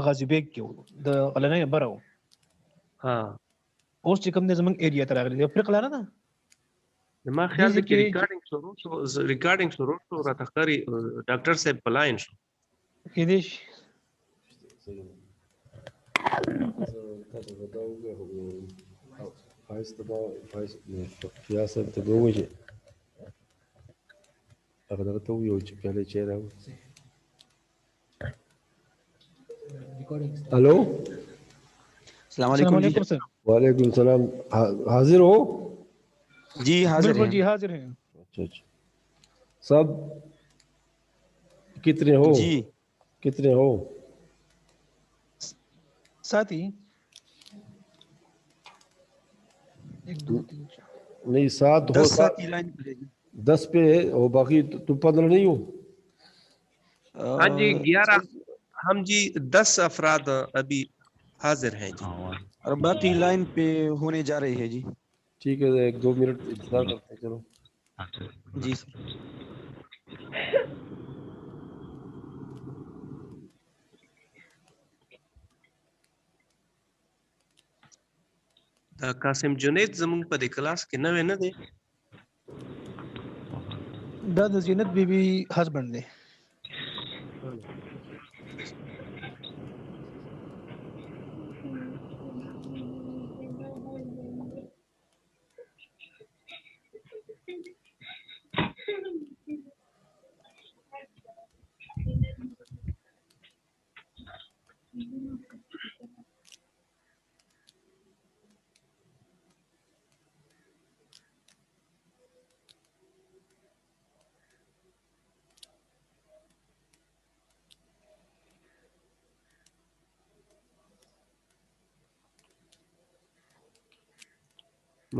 غازی bag کې د غلنۍ برو ها اوس چې کوم د زمنګ ایریا ته راغلی د افریقا لاره ده ما خیال دی کې ریکارډینګ شروع شو راته ښکاري ډاکټر صاحب پلاین شو کې دې شي ہلو السلام السلام علیکم جی. علیکم سر. وعلیکم السلام. حاضر ہو؟ جی حاضر بالکل ہیں. جی حاضر ہیں. اچھا اچھا. سب کتنے ہو؟ جی کتنے ہو؟ ساتھی 1 2 3 4 نہیں 7 ہو. 10 ساتھی لائن پہ ہے جی. 10 پہ ہے اور باقی تم 15 نہیں ہو؟ ہاں جی 11 ہم جی 10 افراد ابھی حاضر ہیں جی اور باقی لائن پہ ہونے جا رہی ہے جی. ٹھیک ہے 1-2 منٹ انتظار کرتے ہیں. چلو جی سر. دا قاسم جنید زمونږ په دې کلاس کې نوې نه دی. دا د زینت بیبي هسبند دی.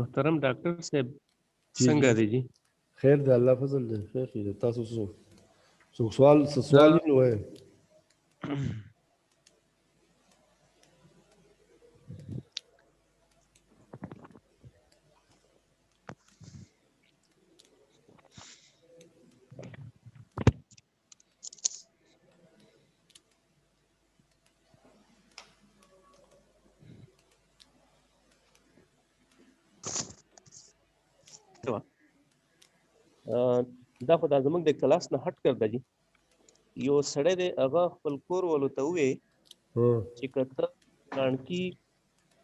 محترم ډاکټر صاحب څنګه دی جی؟ خیر دی الله فضل دی. خیر دی. تاسو سوال یې نو ہے. دا خو دا زمونږ د کلاس نه هټ کړ دی. یو سړی دی هغه خپل کور والو ته ووی چې که ته پلانکي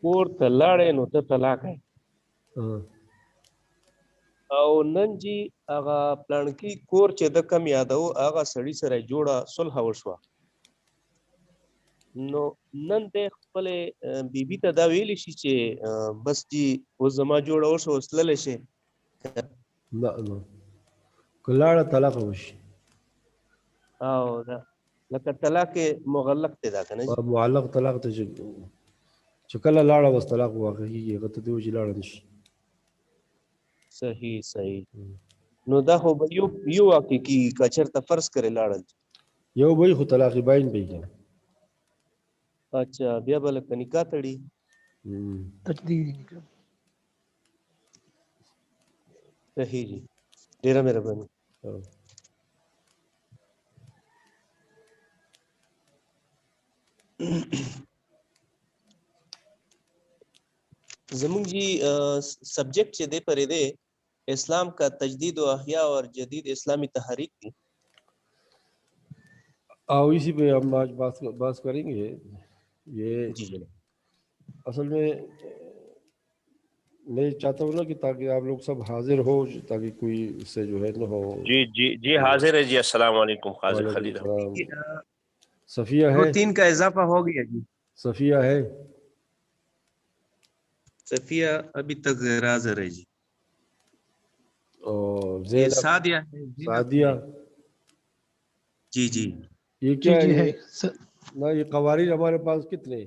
کور ته لاړې نو ته طلاق یې. او نن جی هغه پلانکي کور چې د کم یادو هغه سړي سره جوړه صلح وشوه. نو نن د خپل بیبي ته دا ویلی شي چې بس جی اوس زما جوړه وشو اوس تللی شي. نه نه که لاړه طلاق وشي. او دا لکه طلاق مغلق دی دا که نه جي؟ معلق طلاق ته چې کله لاړه بس طلاق واقع کېږي. هغه ته دې وایي چې لاړه نه شي. صحیح صحیح. نو دا خو به یو واقع کېږي که چېرته فرض کرې لاړل. یو به خو طلاق باین به یې. اچھا بیا به لکه نکاح تړي. تجدید صحیح جی ډېره مهرباني. زمونږ جی سبجیکٹ چې دی پرې دی اسلام کا تجدید و احیاء اور جدید اسلامی تحریک دی. اور اسی پہ ہم آج بات کریں گے. یہ جی جناب اصل میں میں چاہتا ہوں نا کہ تاکہ آپ لوگ سب حاضر ہو تاکہ کوئی اس سے جو ہے نہ ہو. جی جی جی حاضر ہے جی. السلام علیکم قاضی خلیل. صفیہ ہے؟ 3 کا اضافہ ہو گیا جی. صفیہ ہے؟ صفیہ ابھی تک غیر حاضر ہے جی. اور یہ سعدیہ ہے. سعدیہ جی جی یہ کیا جی ہے نا یہ قواریر ہمارے پاس کتنے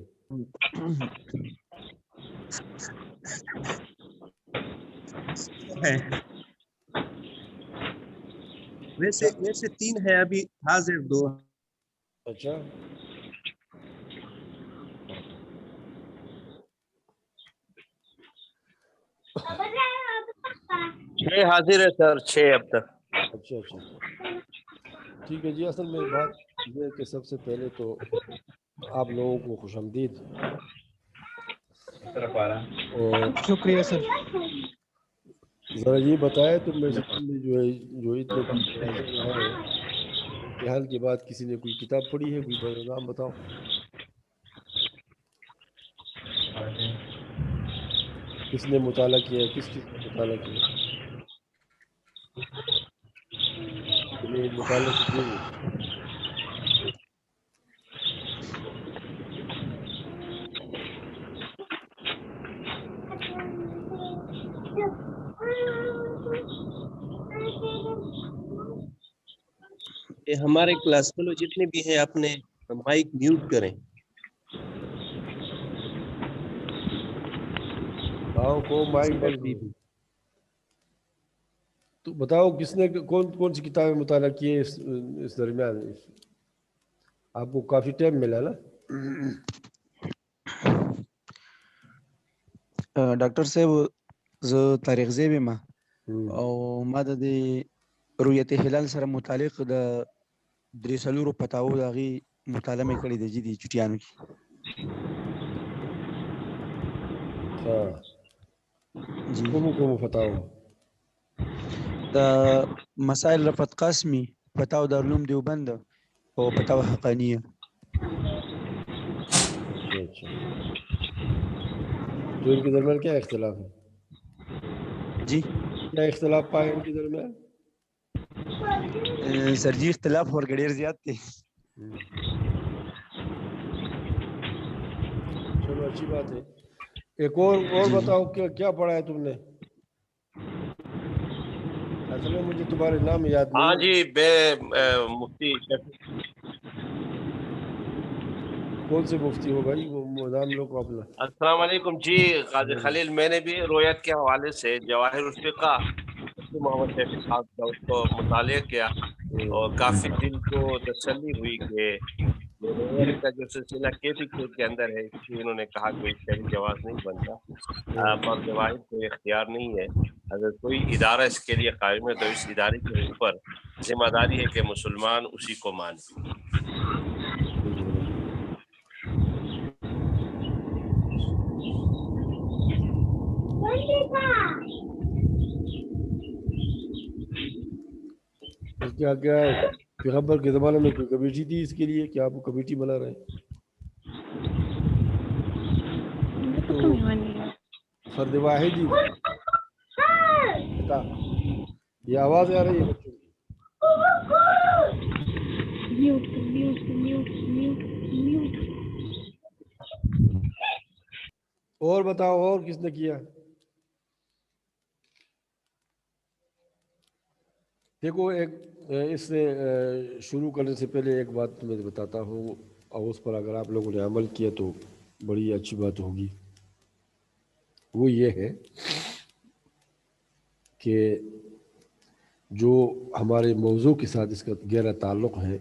ویسے 3 ہے ابھی حاضر 2. اچھا 6 حاضر ہے سر. 6 اب تک. اچھا اچھا ٹھیک ہے جی. اصل میں بات یہ ہے کہ سب سے پہلے تو آپ لوگوں کو خوش آمدید. اور شکریہ سر. ذرا یہ بتائے تم میں سے تم نے جو اتنے حاضر یہاں ہو، امتحان کے بعد کسی نے کوئی کتاب پڑھی ہے؟ کوئی نام بتاؤ. کس نے مطالعہ کیا ہے؟ کس نے مطالعہ کیا؟ تمہیں مطالعے سے دیں گے. ہمارے کلاس فیلو جتنے بھی ہیں اپنے مائک میوٹ کریں. بتاؤ کو مائک بند کرو. تو بتاؤ کس نے کون سی کتابیں مطالعہ کی ہے اس درمیان؟ آپ کو کافی ٹائم ملا نا. ډاکټر صاحب زه طارق زیب یم او ما د رؤیت هلال سره متعلق د درې څلورو فتاوو د هغې مطالعه مې کړې ده جي دې چټیانو کې. جی کومو فتاوو؟ د مسائل رفعت قاسمی، فتاو دارالعلوم دیوبند او فتاوى حقانیه. اچھا. تو ان کے درمیان کیا اختلاف ہے؟ جی کیا اختلاف پائے ان کے درمیان؟ سر جی اختلاف ورکه ډېر زیات دی. چلو اچھی بات ہے. ایک اور بتاؤ کیا پڑھا ہے تم نے؟ اصل میں مجھے تمہارے نام یاد نہیں. ہاں جی، میں مفتی کون سے مفتی ہو بھائی؟ وہ نام لو کو اپنا. السلام علیکم جی. قاضی خلیل، میں نے بھی رویت کے حوالے سے جواہر الفقہ محمد شیخ صاحب کا اس کو مطالعہ کیا اور کافی دل کو تسلی ہوئی کہ رویت کا جو سلسلہ کیفی کھیل کے اندر ہے، اس کی انہوں نے کہا کوئی شرعی جواز نہیں بنتا. فرض واحد کوئی اختیار نہیں ہے. اگر کوئی ادارہ اس کے لیے قائم ہے تو اس ادارے کے اوپر ذمہ داری ہے کہ مسلمان اسی کو مانے. کیا پیغمبر کے زمانے میں کوئی کمیٹی تھی اس کے لیے؟ کیا آپ کمیٹی بنا رہے ہیں؟ فرد واحد ہی یہ آواز آ رہی ہے بچوں کی. اور بتاؤ اور کس نے کیا؟ دیکھو ایک اس سے شروع کرنے سے پہلے ایک بات میں بتاتا ہوں اور اس پر اگر آپ لوگوں نے عمل کیا تو بڑی اچھی بات ہوگی. وہ یہ ہے کہ جو ہمارے موضوع کے ساتھ اس کا گہرا تعلق ہے،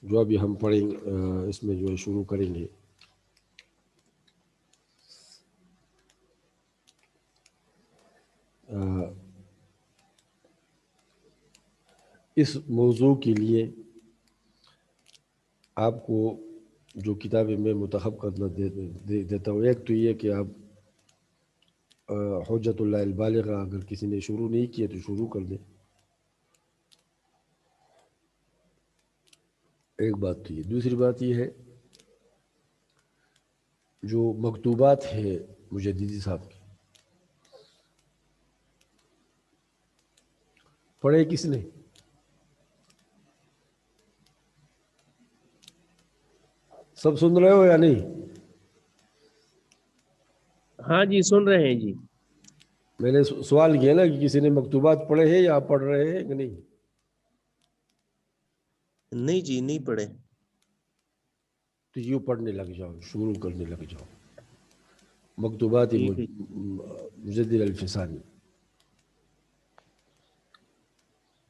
جو ابھی ہم پڑھیں اس میں جو ہے شروع کریں گے، اس موضوع کے لیے آپ کو جو کتابیں میں منتخب کرنا دیتا ہوں، ایک تو یہ کہ آپ حجت اللہ البالغہ اگر کسی نے شروع نہیں کیا تو شروع کر دیں. ایک بات تو یہ. دوسری بات یہ ہے جو مکتوبات ہے مجددی صاحب کی، پڑھے کس نے؟ سب سن رہے ہو یا نہیں؟ ہاں جی سن رہے ہیں جی. میں نے سوال کیا نا کہ کسی نے مکتوبات پڑھے ہیں یا پڑھ رہے ہیں کہ نہیں؟ نہیں جی نہیں پڑھے. تو یوں پڑھنے لگ جاؤ، شروع کرنے لگ جاؤ. مکتوبات مجدد الفسانی.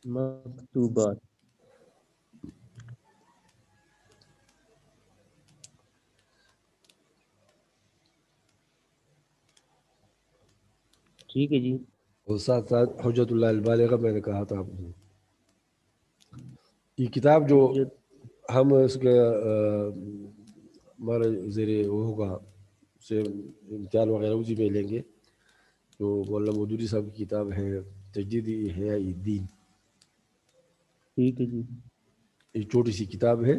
مکتوبات ٹھیک ہے جی. اور ساتھ ساتھ حجت اللہ البالغہ میں نے کہا تھا آپ کو. یہ کتاب جو ہم اس کے ہمارا زیر وہ ہوگا اسے امتحان وغیرہ اسی میں لیں گے. جو مولانا مودودی صاحب کی کتاب ہے تجدید احیاء الدین. ٹھیک ہے جی. یہ چھوٹی سی کتاب ہے،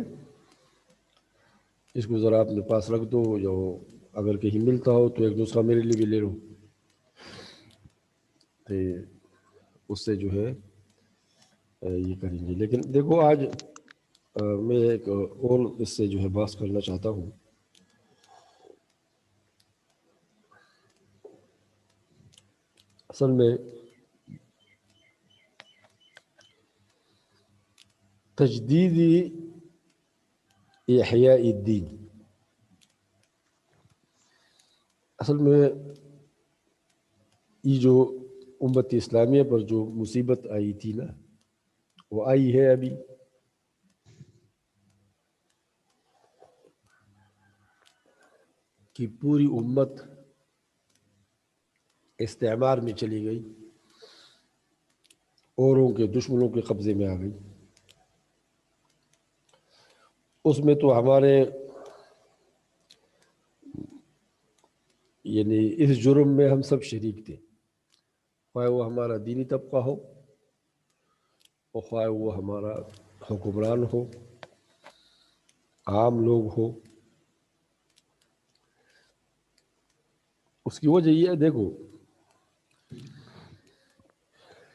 اس کو ذرا اپنے پاس رکھ دو. جو اگر کہیں ملتا ہو تو ایک نسخہ میرے لیے بھی لے لو. تو اس سے جو ہے یہ کریں گے. لیکن دیکھو آج میں ایک اور اس سے جو ہے بحث کرنا چاہتا ہوں. اصل میں تجدید احیاء الدین، اصل میں یہ جو امت اسلامیہ پر جو مصیبت آئی تھی نا، وہ آئی ہے ابھی. کہ پوری امت استعمار میں چلی گئی، اوروں کے دشمنوں کے قبضے میں آ گئی. اس میں تو ہمارے یعنی اس جرم میں ہم سب شریک تھے، خواہ وہ ہمارا دینی طبقہ ہو اور خواہ وہ ہمارا حکمران ہو، عام لوگ ہو. اس کی وجہ یہ ہے دیکھو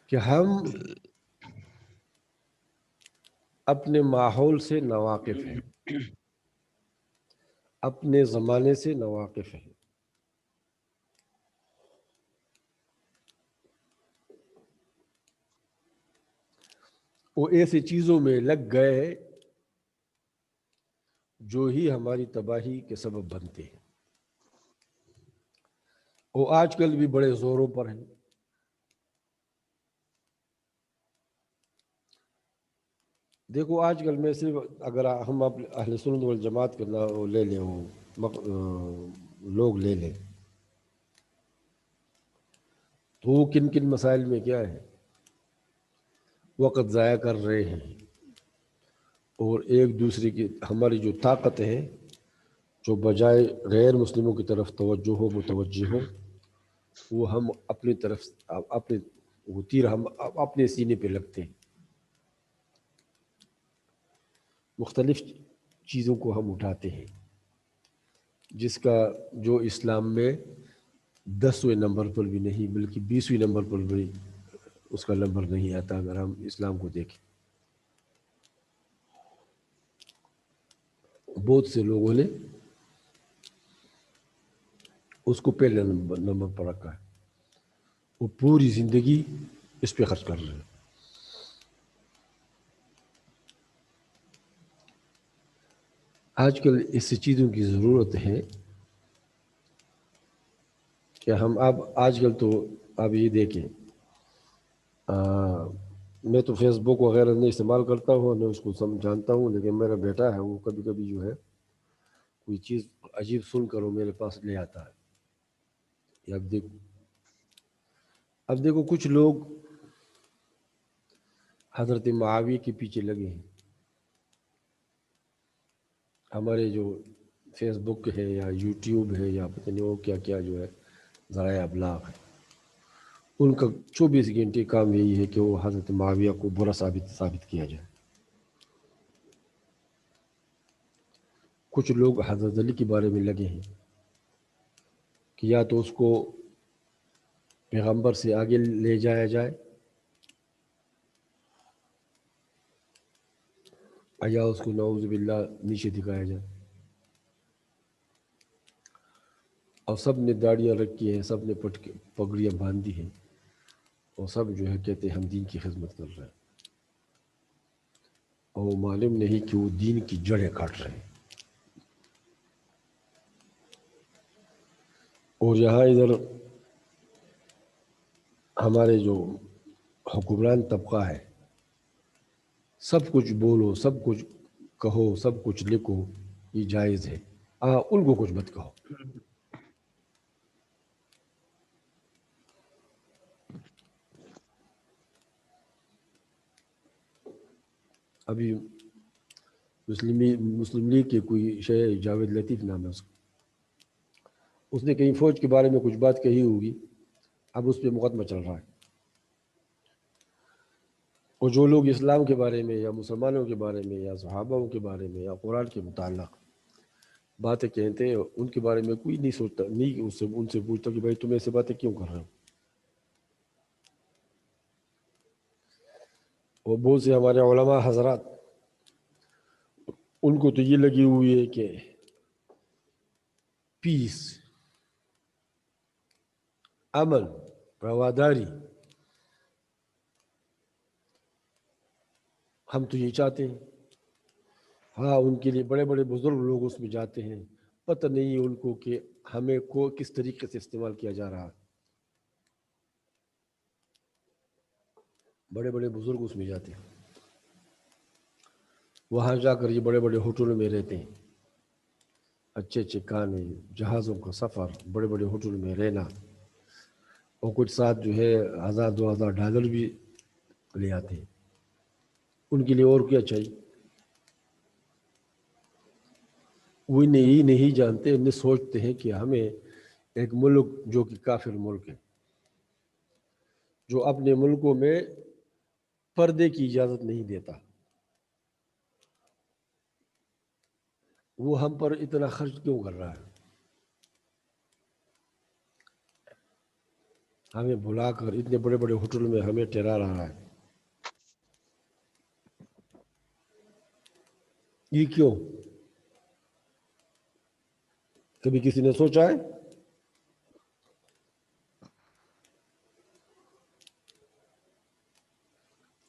کہ ہم اپنے ماحول سے ناواقف ہیں، اپنے زمانے سے ناواقف ہیں. وہ ایسی چیزوں میں لگ گئے جو ہی ہماری تباہی کے سبب بنتے ہیں. وہ آج کل بھی بڑے زوروں پر ہیں. دیکھو آج کل میں صرف اگر ہم اہل سنت والجماعت کا وہ لے لیں، وہ لوگ لے لیں، تو وہ کن کن مسائل میں کیا ہے وقت ضائع کر رہے ہیں. اور ایک دوسرے کی ہماری جو طاقت ہے جو بجائے غیر مسلموں کی طرف توجہ ہو متوجہ ہو، وہ ہم اپنی طرف اپنے وہ تیر ہم اپنے سینے پہ لگتے ہیں. مختلف چیزوں کو ہم اٹھاتے ہیں جس کا جو اسلام میں 10ویں نمبر پر بھی نہیں بلکہ 20ویں نمبر پر بھی اس کا نمبر نہیں آتا اگر ہم اسلام کو دیکھیں. بہت سے لوگوں نے اس کو پہلے نمبر پر رکھا ہے، وہ پوری زندگی اس پہ خرچ کر رہے ہیں. آج کل اس چیزوں کی ضرورت ہے کہ ہم اب آج کل تو اب یہ دیکھیں، میں تو فیس بک وغیرہ نہیں استعمال کرتا ہوں، نہ اس کو جانتا ہوں، لیکن میرا بیٹا ہے وہ کبھی کبھی جو ہے کوئی چیز عجیب سن کر وہ میرے پاس لے آتا ہے. اب دیکھو کچھ لوگ حضرت معاویہ کے پیچھے لگے ہیں. ہمارے جو فیس بک ہے یا یوٹیوب ہے یا پتہ نہیں وہ کیا کیا جو ہے ذرائع ابلاغ ہے، ان کا 24 گھنٹے کام یہی ہے کہ وہ حضرت معاویہ کو برا ثابت کیا جائے. کچھ لوگ حضرت علی کے بارے میں لگے ہیں کہ یا تو اس کو پیغمبر سے آگے لے جایا جائے یا اس کو نعوذ باللہ نیچے دکھایا جائے. اور سب نے داڑیاں رکھی ہیں، سب نے پگڑیاں باندھی ہیں، اور سب جو ہے کہتے ہیں ہم دین کی خدمت کر رہے ہیں، اور وہ معلوم نہیں کہ وہ دین کی جڑیں کاٹ رہے ہیں. اور یہاں ادھر ہمارے جو حکمران طبقہ ہے، سب کچھ بولو، سب کچھ کہو، سب کچھ لکھو، یہ جائز ہے، ان کو کچھ مت کہو. ابھی مسلم لیگ کے کوئی شے جاوید لطیف نام ہے اس کا، اس نے کہیں فوج کے بارے میں کچھ بات کہی ہوگی، اب اس پہ مقدمہ چل رہا ہے، اور جو لوگ اسلام کے بارے میں یا مسلمانوں کے بارے میں یا صحابہ کے بارے میں یا قرآن کے متعلق باتیں کہتے ہیں، ان کے بارے میں کوئی نہیں سوچتا، نہیں ان سے پوچھتا کہ بھائی تم ایسے باتیں کیوں کر رہے ہو. اور بہت سے ہمارے علماء حضرات ان کو تو یہ لگی ہوئی ہے کہ پیس، امن، رواداری، ہم تو یہ چاہتے ہیں. ہاں ان کے لیے بڑے بڑے بزرگ لوگ اس میں جاتے ہیں، پتہ نہیں ان کو کہ ہمیں کو کس طریقے سے استعمال کیا جا رہا ہے. بڑے بڑے بزرگ اس میں جاتے ہیں، وہاں جا کر یہ بڑے بڑے ہوٹلوں میں رہتے ہیں، اچھے اچھے کھانے، جہازوں کا سفر، بڑے بڑے ہوٹل میں رہنا، اور کچھ ساتھ جو ہے $1000-2000 بھی لے آتے ہیں. ان کے لیے اور کیا چاہیے؟ وہ نہیں جانتے، انہیں سوچتے ہیں کہ ہمیں ایک ملک جو کہ کافر ملک ہے، جو اپنے ملکوں میں پردے کی اجازت نہیں دیتا، وہ ہم پر اتنا خرچ کیوں کر رہا ہے؟ ہمیں بلا کر اتنے بڑے بڑے ہوٹل میں ہمیں ٹھہرا رہا ہے، یہ کیوں؟ کبھی کسی نے سوچا ہے؟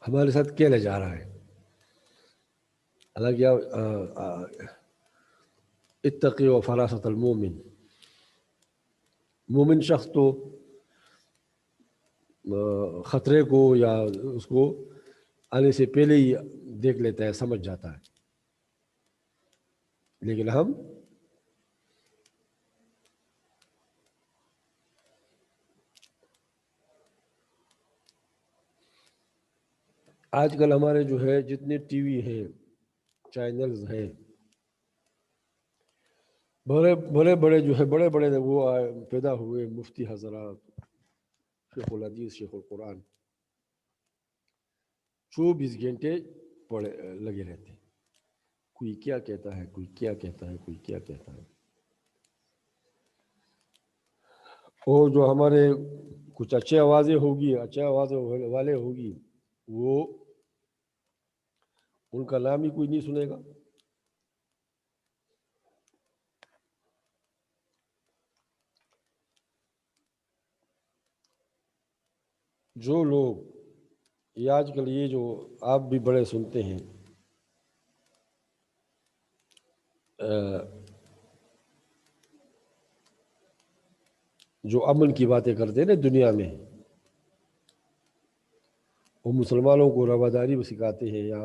ہمارے ساتھ کیا لے جا رہا ہے؟ حالانکہ اتقی و فراست المومن، مومن شخص تو خطرے کو یا اس کو آنے سے پہلے ہی دیکھ لیتا ہے، سمجھ جاتا ہے. لیکن ہم آج کل ہمارے جو ہے جتنے ٹی وی ہیں، چینلز ہیں، بڑے بڑے جو ہے بڑے بڑے وہ پیدا ہوئے مفتی حضرات، شیخ الحدیث، شیخ القرآن، 24 گھنٹے لگے رہتے ہیں. کوئی کیا کہتا ہے، کوئی کیا کہتا ہے، کوئی کیا کہتا ہے. اور جو ہمارے کچھ اچھے آوازیں ہوگی، اچھے آوازیں والے ہوگی، وہ ان کا نام ہی کوئی نہیں سنے گا. جو لوگ یہ آج کل یہ جو آپ بھی بڑے سنتے ہیں، جو امن کی باتیں کرتے ہیں نا دنیا میں، وہ مسلمانوں کو رواداری بھی سکھاتے ہیں، یا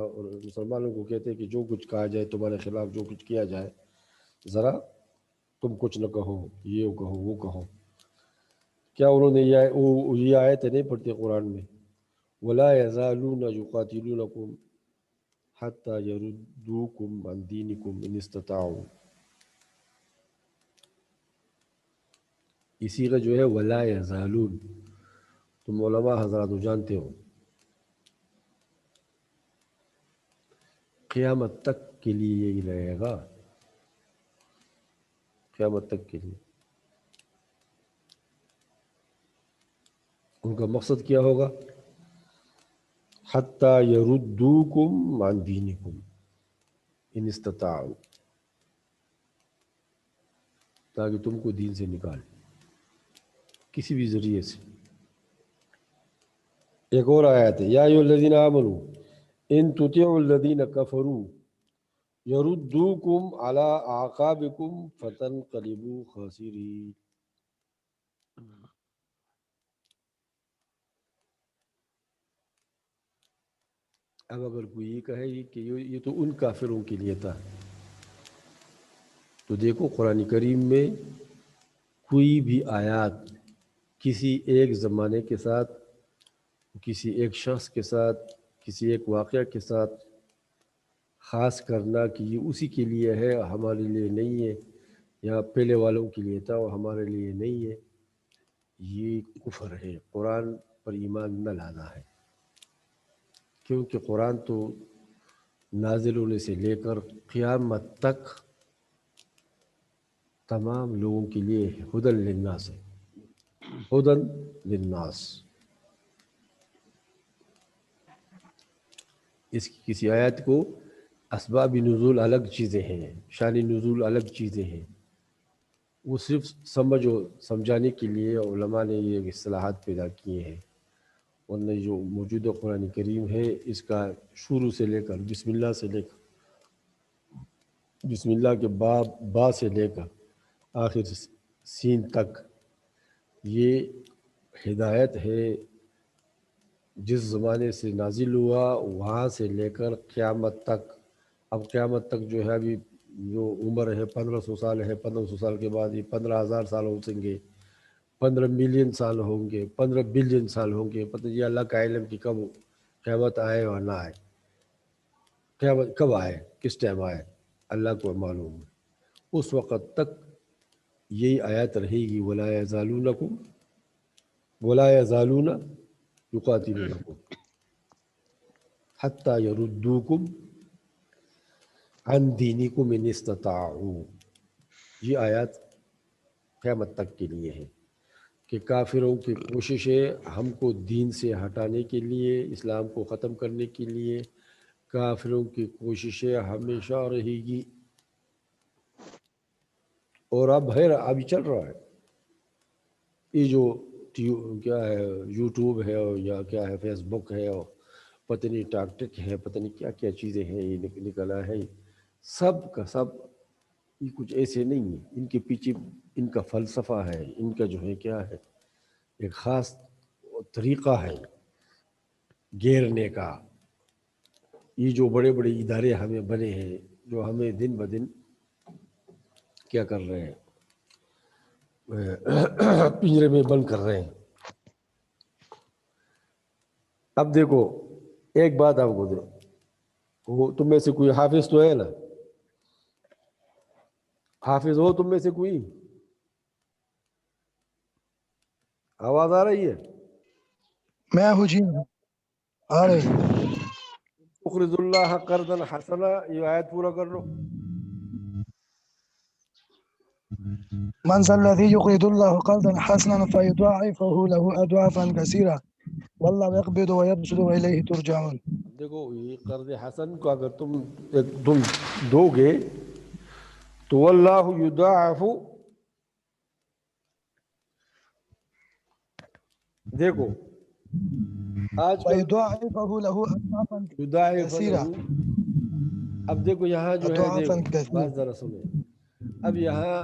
مسلمانوں کو کہتے ہیں کہ جو کچھ کہا جائے تمہارے خلاف، جو کچھ کیا جائے ذرا تم کچھ نہ کہو، یہ کہو وہ کہو. کیا انہوں نے یہ آیت نہیں پڑھتے قرآن میں؟ وَلَا يَزَالُونَ يُقَاتِلُونَكُمْ حَتَّى يَرُدُّوكُمْ عَنْ دِينِكُمْ إِنِ اسْتَطَاعُوا. اسی کا جو ہے وَلَا يَزَالُونَ، تم علماء حضرات جانتے ہو، قیامت تک کے لیے یہی رہے گا، قیامت تک کے لیے. ان کا مقصد کیا ہوگا؟ حَتَّى يَرُدُّوكُمْ عَنْ دِينِكُمْ إِنِ اسْتَطَاعُوا، تاکہ تم کو دین سے نکال کسی بھی ذریعے سے. ایک اور آیت ہے، یا ایھا الذین آمنوا ان تطیعوا الذین کفروا یردوکم علی اعقابکم فتنقلبوا خاسرین. اب اگر کوئی یہ کہے کہ یہ تو ان کافروں کے لیے تھا، تو دیکھو قرآن کریم میں کوئی بھی آیات کسی ایک زمانے کے ساتھ، کسی ایک شخص کے ساتھ، کسی ایک واقعہ کے ساتھ خاص کرنا کہ یہ اسی کے لیے ہے، ہمارے لیے نہیں ہے، یا پہلے والوں کے لیے تھا اور ہمارے لیے نہیں ہے، یہ کفر ہے، قرآن پر ایمان نہ لانا ہے، کیونکہ قرآن تو نازل ہونے سے لے کر قیامت تک تمام لوگوں کے لیے ہدی للناس ہے، ہدی للناس۔ اس کی کسی آیت کو اسباب نزول الگ چیزیں ہیں، شان نزول الگ چیزیں ہیں، وہ صرف سمجھانے کے لیے علماء نے یہ اصطلاحات پیدا کیے ہیں، ورنہ جو موجودہ قرآن کریم ہے اس کا شروع سے لے کر بسم اللہ سے لے کر بسم اللہ کے با سے لے کر آخر سین تک یہ ہدایت ہے، جس زمانے سے نازل ہوا وہاں سے لے کر قیامت تک۔ اب قیامت تک جو ہے ابھی جو عمر ہے 1500 سال ہے، 1500 سال کے بعد یہ 15,000 سال ہو سکیں گے، 15 ملین سال ہوں گے، 15 بلین سال ہوں گے، پتہ یہ اللہ کا علم کہ کب قیامت آئے اور نہ آئے، قیامت کب آئے، کس ٹائم آئے، اللہ کو معلوم ہے۔ اس وقت تک یہی آیت رہے گی، وَلَا يَزَالُونَكُمْ وَلَا يَزَالُونَ يُقَاتِلُونَكُمْ حَتَّى يَرُدُّوكُمْ عَنْ دِينِكُمْ إِنِ اسْتَطَاعُوا۔ یہ آیات قیامت تک کے لیے ہے کہ کافروں کی کوششیں ہم کو دین سے ہٹانے کے لیے، اسلام کو ختم کرنے کے لیے، کافروں کی کوششیں ہمیشہ رہے گی، اور اب ہے، ابھی چل رہا ہے۔ یہ جو کیا ہے یوٹیوب ہے یا کیا ہے فیس بک ہے اور پتہ نہیں ٹاک ٹک ہے، پتہ نہیں کیا کیا چیزیں ہیں یہ نکلا ہے، سب کا سب یہ کچھ ایسے نہیں ہے، ان کے پیچھے ان کا فلسفہ ہے، ان کا جو ہے کیا ہے ایک خاص طریقہ ہے گھیرنے کا۔ یہ جو بڑے بڑے ادارے ہمیں بنے ہیں جو ہمیں دن بدن کیا کر رہے ہیں، پنجرے میں بند کر رہے ہیں۔ اب دیکھو ایک بات آپ کو دے، وہ تم میں سے کوئی حافظ تو ہے نا، حافظ ہو تم میں سے کوئی؟ آواز آ رہی ہے؟ میں ہوں جی، آ رہے۔ اقرض اللہ قرضا حسنا، یہ آیت پورا کر لو۔ من ذا الذي يقرض الله قرضا حسنا فيضاعفه له اضعافا كثيرة والله يقبض ويبسط واليه ترجعون۔ دیکھو یہ قرض حسن کو اگر تم دو گے تو واللہ یضاعف، دیکھو آج کل فيضاعفه له اضعافا یضاعف كثيرة، لہ، اب دیکھو یہاں جو ہے اضعافا دیکھو كثيرة۔ بات ذرا سنیں، اب یہاں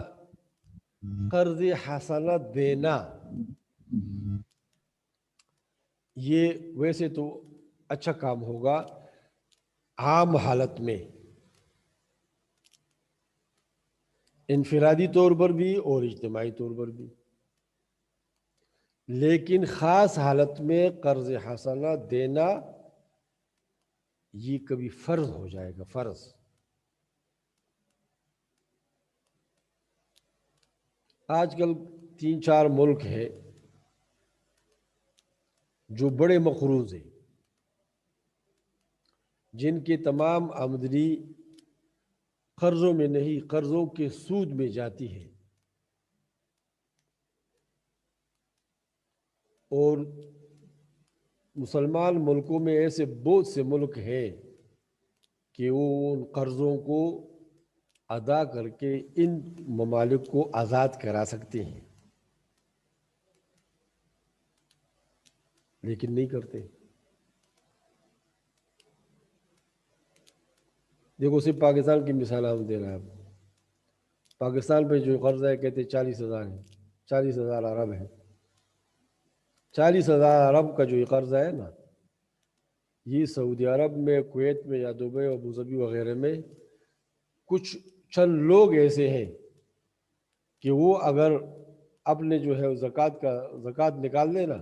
قرض حسنہ دینا یہ ویسے تو اچھا کام ہوگا عام حالت میں، انفرادی طور پر بھی اور اجتماعی طور پر بھی، لیکن خاص حالت میں قرض حسنہ دینا یہ کبھی فرض ہو جائے گا، فرض۔ آج کل 3-4 ملک ہیں جو بڑے مقروض ہیں، جن کی تمام آمدنی قرضوں میں نہیں قرضوں کے سود میں جاتی ہے، اور مسلمان ملکوں میں ایسے بہت سے ملک ہیں کہ وہ ان قرضوں کو ادا کر کے ان ممالک کو آزاد کرا سکتے ہیں، لیکن نہیں کرتے۔ دیکھو صرف پاکستان کی مثال ہم دے رہے ہیں، پاکستان پہ جو قرض ہے کہتے 40,000 ہے، 40,000 ارب ہے، 40,000 ارب کا جو یہ قرض ہے نا، یہ سعودی عرب میں، کویت میں یا دبئی اور ابوظبی وغیرہ میں کچھ چند لوگ ایسے ہیں کہ وہ اگر اپنے جو ہے زکوٰۃ نکال دے نا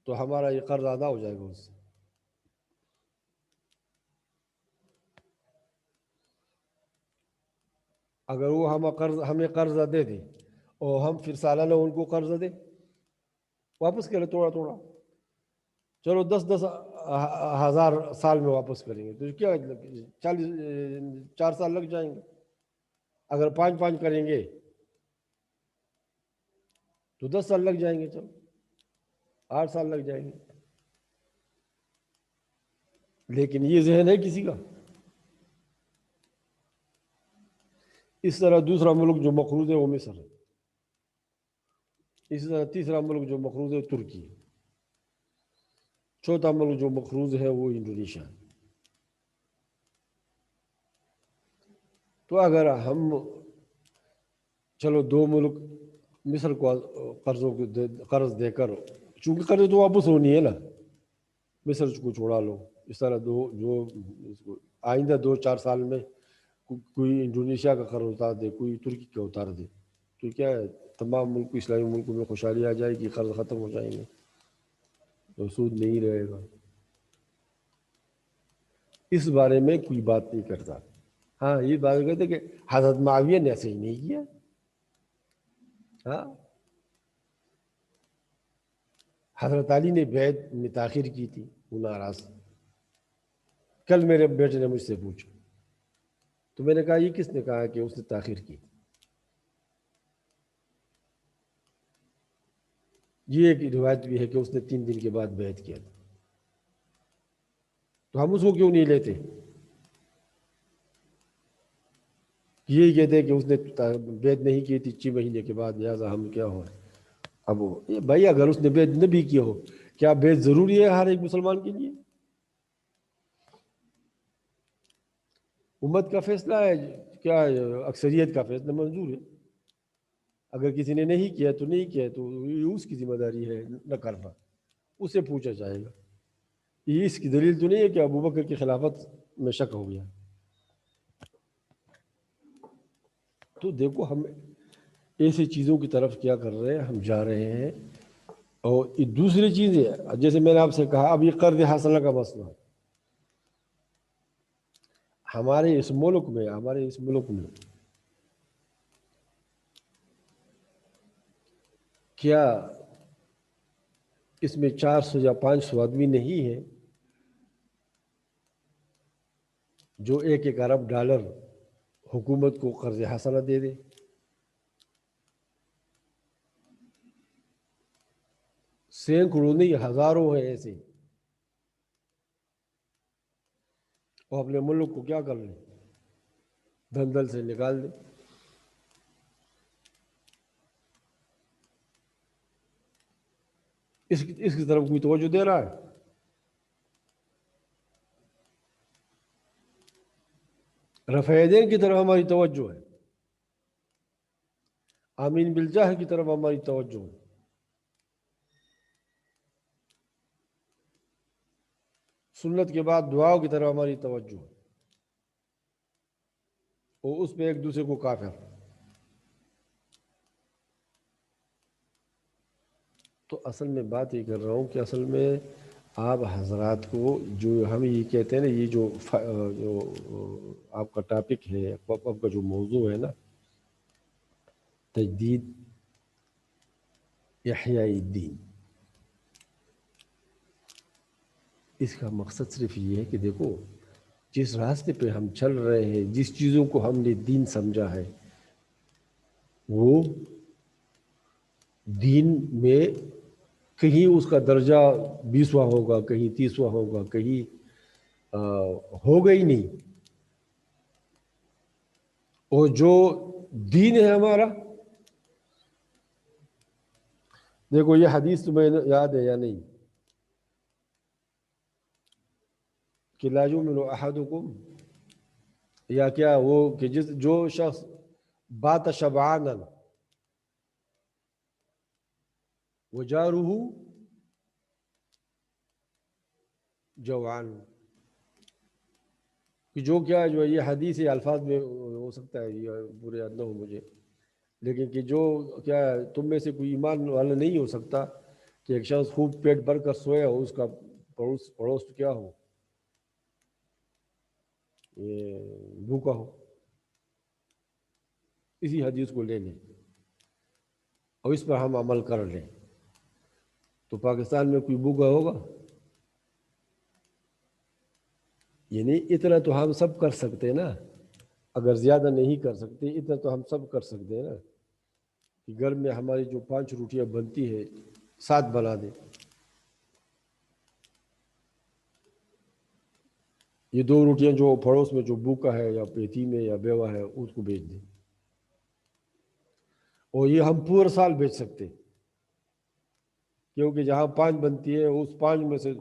تو ہمارا یہ قرض ادا ہو جائے گا اس سے۔ اگر وہ ہمیں قرضہ دے دیں اور ہم پھر سالانہ ان کو قرضہ دیں واپس کریں تھوڑا تھوڑا، چلو 10,000 سال میں واپس کریں گے تو کیا 4 سال لگ جائیں گے، اگر 5 کریں گے تو 10 سال لگ جائیں گے، چلو 8 سال لگ جائیں گے، لیکن یہ ذہن ہے کسی کا؟ اس طرح دوسرا ملک جو مقروض ہے وہ مصر ہے، اسی طرح تیسرا ملک جو مقروض ہے ترکی ہے، چوتھا ملک جو مقروض ہے وہ انڈونیشیا ہے۔ تو اگر ہم چلو 2 ملک مصر کو قرض دے کر، چونکہ قرض تو واپس ہونی ہے نا، مصر کو چھوڑا لو، اس طرح جو آئندہ 2-4 سال میں کوئی انڈونیشیا کا قرض اتار دے، کوئی ترکی کا اتار دے، تو کیا ہے تمام ملک اسلامی ملکوں میں خوشحالی آ جائے گی، قرض ختم ہو جائیں گے، تو سود نہیں رہے گا۔ اس بارے میں کوئی بات نہیں کرتا۔ ہاں یہ بات کہتے کہ حضرت معاویہ نے ایسے ہی نہیں کیا، ہاں حضرت علی نے بیعت میں تاخیر کی تھی، وہ ناراض۔ کل میرے بیٹے نے مجھ سے پوچھا تو میں نے کہا یہ کس نے کہا کہ اس نے تاخیر کی؟ یہ ایک روایت بھی ہے کہ اس نے 3 دن کے بعد بیعت کیا تھا، تو ہم اس کو کیوں نہیں لیتے؟ یہی کہتے ہیں کہ اس نے بیعت نہیں کی تھی 6 مہینے کے بعد، لہٰذا ہم کیا ہو۔ اب بھائی اگر اس نے بیعت نہ بھی کی ہو، کیا بیعت ضروری ہے ہر ایک مسلمان کے لیے؟ امت کا فیصلہ ہے، کیا اکثریت کا فیصلہ منظور ہے، اگر کسی نے نہیں کیا تو نہیں کیا، تو یہ اس کی ذمہ داری ہے نہ کرنا، اسے پوچھا جائے گا۔ یہ اس کی دلیل تو نہیں ہے کہ ابوبکر کی خلافت میں شک ہو گیا۔ تو دیکھو ہم ایسی چیزوں کی طرف کیا کر رہے ہیں، ہم جا رہے ہیں۔ اور دوسری چیز ہے، جیسے میں نے آپ سے کہا اب یہ قرض حاصلہ کا مسئلہ، ہمارے اس ملک میں کیا اس میں 400 یا 500 آدمی نہیں ہے جو 1 ارب ڈالر حکومت کو قرض حاصلہ دے دے؟ سینکڑوں نہیں، ہزاروں ہیں ایسے، وہ اپنے ملک کو کیا کر لیں، دھندل سے نکال دیں۔ اس کی طرف کوئی توجہ دے رہا ہے؟ رفع یدین کی طرف ہماری توجہ ہے، آمین بالجاہ کی طرف ہماری توجہ ہے، سنت کے بعد دعاؤں کی طرف ہماری توجہ ہے، اور اس پہ ایک دوسرے کو کافر۔ تو اصل میں بات یہ کر رہا ہوں کہ اصل میں آپ حضرات کو جو ہم یہ کہتے ہیں نا، یہ جو آپ کا ٹاپک ہے، آپ کا جو موضوع ہے نا، تجدید احیاء الدین، اس کا مقصد صرف یہ ہے کہ دیکھو جس راستے پہ ہم چل رہے ہیں، جس چیزوں کو ہم نے دین سمجھا ہے، وہ دین میں کہیں اس کا درجہ 20واں ہوگا، کہیں 30واں ہوگا، کہیں ہوگا ہی نہیں۔ اور جو دین ہے ہمارا، دیکھو یہ حدیث تمہیں یاد ہے یا نہیں کہ لا یؤمن احدکم، یا کیا وہ کہ جو شخص بات شبعانا وجارہ جوعان، کہ جو کیا جو یہ حدیث الفاظ میں ہو سکتا ہے یہ پورے یاد نہ ہو مجھے، لیکن کہ جو کیا تم میں سے کوئی ایمان والا نہیں ہو سکتا کہ ایک شخص خوب پیٹ بھر کر سویا ہو، اس کا پڑوس کیا ہو، یہ بھوکا ہو۔ اسی حدیث کو لے لیں اور اس پر ہم عمل کر لیں تو پاکستان میں کوئی بھوکا ہوگا؟ یعنی اتنا تو ہم سب کر سکتے ہیں نا، اگر زیادہ نہیں کر سکتے اتنا تو ہم سب کر سکتے ہیں نا، کہ گھر میں ہماری جو 5 روٹیاں بنتی ہے 7 بنا دیں، یہ 2 روٹیاں جو پڑوس میں جو بھوکا ہے یا یتیم ہے یا بیوہ ہے اس کو بیچ دیں، اور یہ ہم پورا سال بیچ سکتے، کیونکہ جہاں 5 بنتی ہے اس 5 میں سے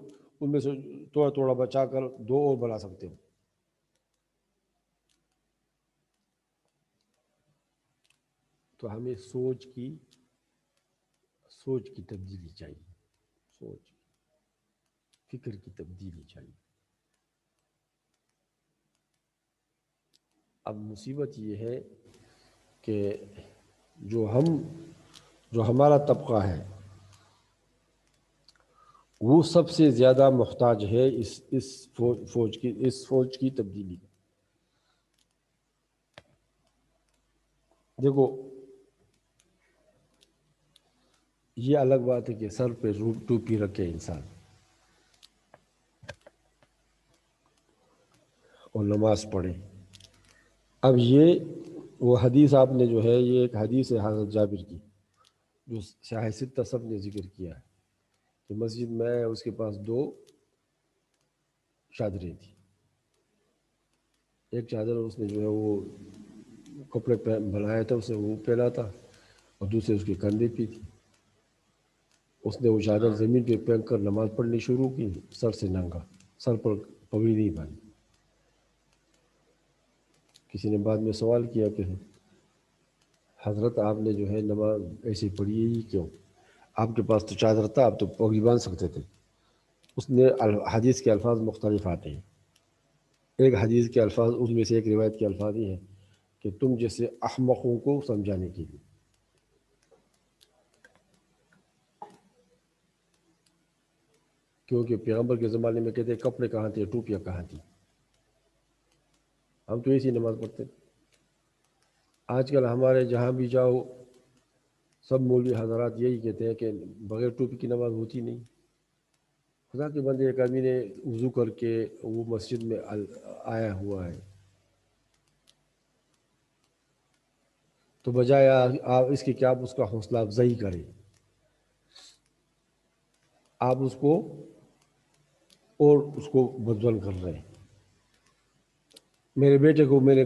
ان میں سے تھوڑا تھوڑا بچا کر 2 اور بنا سکتے ہیں۔ تو ہمیں سوچ کی تبدیلی چاہیے، سوچ فکر کی تبدیلی چاہیے۔ اب مصیبت یہ ہے کہ جو ہمارا طبقہ ہے وہ سب سے زیادہ محتاج ہے اس فوج کی تبدیلی کا۔ دیکھو یہ الگ بات ہے کہ سر پہ ٹوپی رکھے انسان اور نماز پڑھے، اب یہ وہ حدیث آپ نے جو ہے یہ ایک حدیث ہے حضرت جابر کی جو سیاہ ستہ سب نے ذکر کیا ہے کہ مسجد میں اس کے پاس 2 چادریں تھیں، ایک چادر اس نے جو ہے وہ کپڑے بنایا تھا اسے وہ پہنا تھا اور دوسرے اس کے کندھے پہ تھی، اس نے وہ چادر زمین پہ پھینک کر نماز پڑھنی شروع کی، سر سے ننگا، سر پر پگڑی نہیں باندھی۔ کسی نے بعد میں سوال کیا کہ حضرت آپ نے جو ہے نماز ایسے پڑھی ہے یہ کیوں؟ آپ کے پاس تو چادر تھا، آپ تو پگڑی باندھ سکتے تھے۔ اس نے حدیث کے الفاظ مختلف آتے ہیں، ایک حدیث کے الفاظ اس میں سے ایک روایت کے الفاظ یہ ہیں کہ تم جیسے احمقوں کو سمجھانے کے لیے، کیونکہ پیغمبر کے زمانے میں کہتے ہیں کپڑے کہاں تھے، ٹوپیاں کہاں تھی، ہم تو ایسی نماز پڑھتے۔ آج کل ہمارے جہاں بھی جاؤ سب مولوی حضرات یہی کہتے ہیں کہ بغیر ٹوپی کی نماز ہوتی نہیں۔ خدا کے بندے ایک آدمی نے وضو کر کے وہ مسجد میں آیا ہوا ہے تو بجائے آپ اس کے کہ آپ اس کا حوصلہ افزائی کریں، آپ اس کو بدظن کر رہے ہیں۔ میرے بیٹے کو میں نے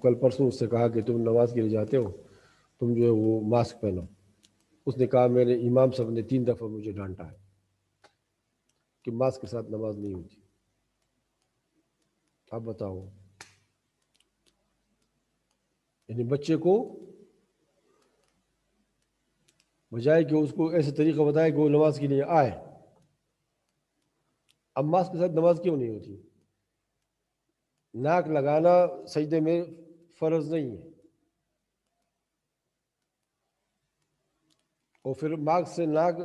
کل پرسوں اس سے کہا کہ تم نماز کے لیے جاتے ہو تم جو ہے وہ ماسک پہنو، اس نے کہا میرے امام صاحب نے 3 دفعہ مجھے ڈانٹا ہے کہ ماسک کے ساتھ نماز نہیں ہوتی۔ آپ بتاؤ، یعنی بچے کو بجائے کہ اس کو ایسے طریقہ بتائے کہ وہ نماز کے لیے آئے، اب ماسک کے ساتھ نماز کیوں نہیں ہوتی؟ ناک لگانا سجدے میں فرض نہیں ہے، اور پھر ماسک سے ناک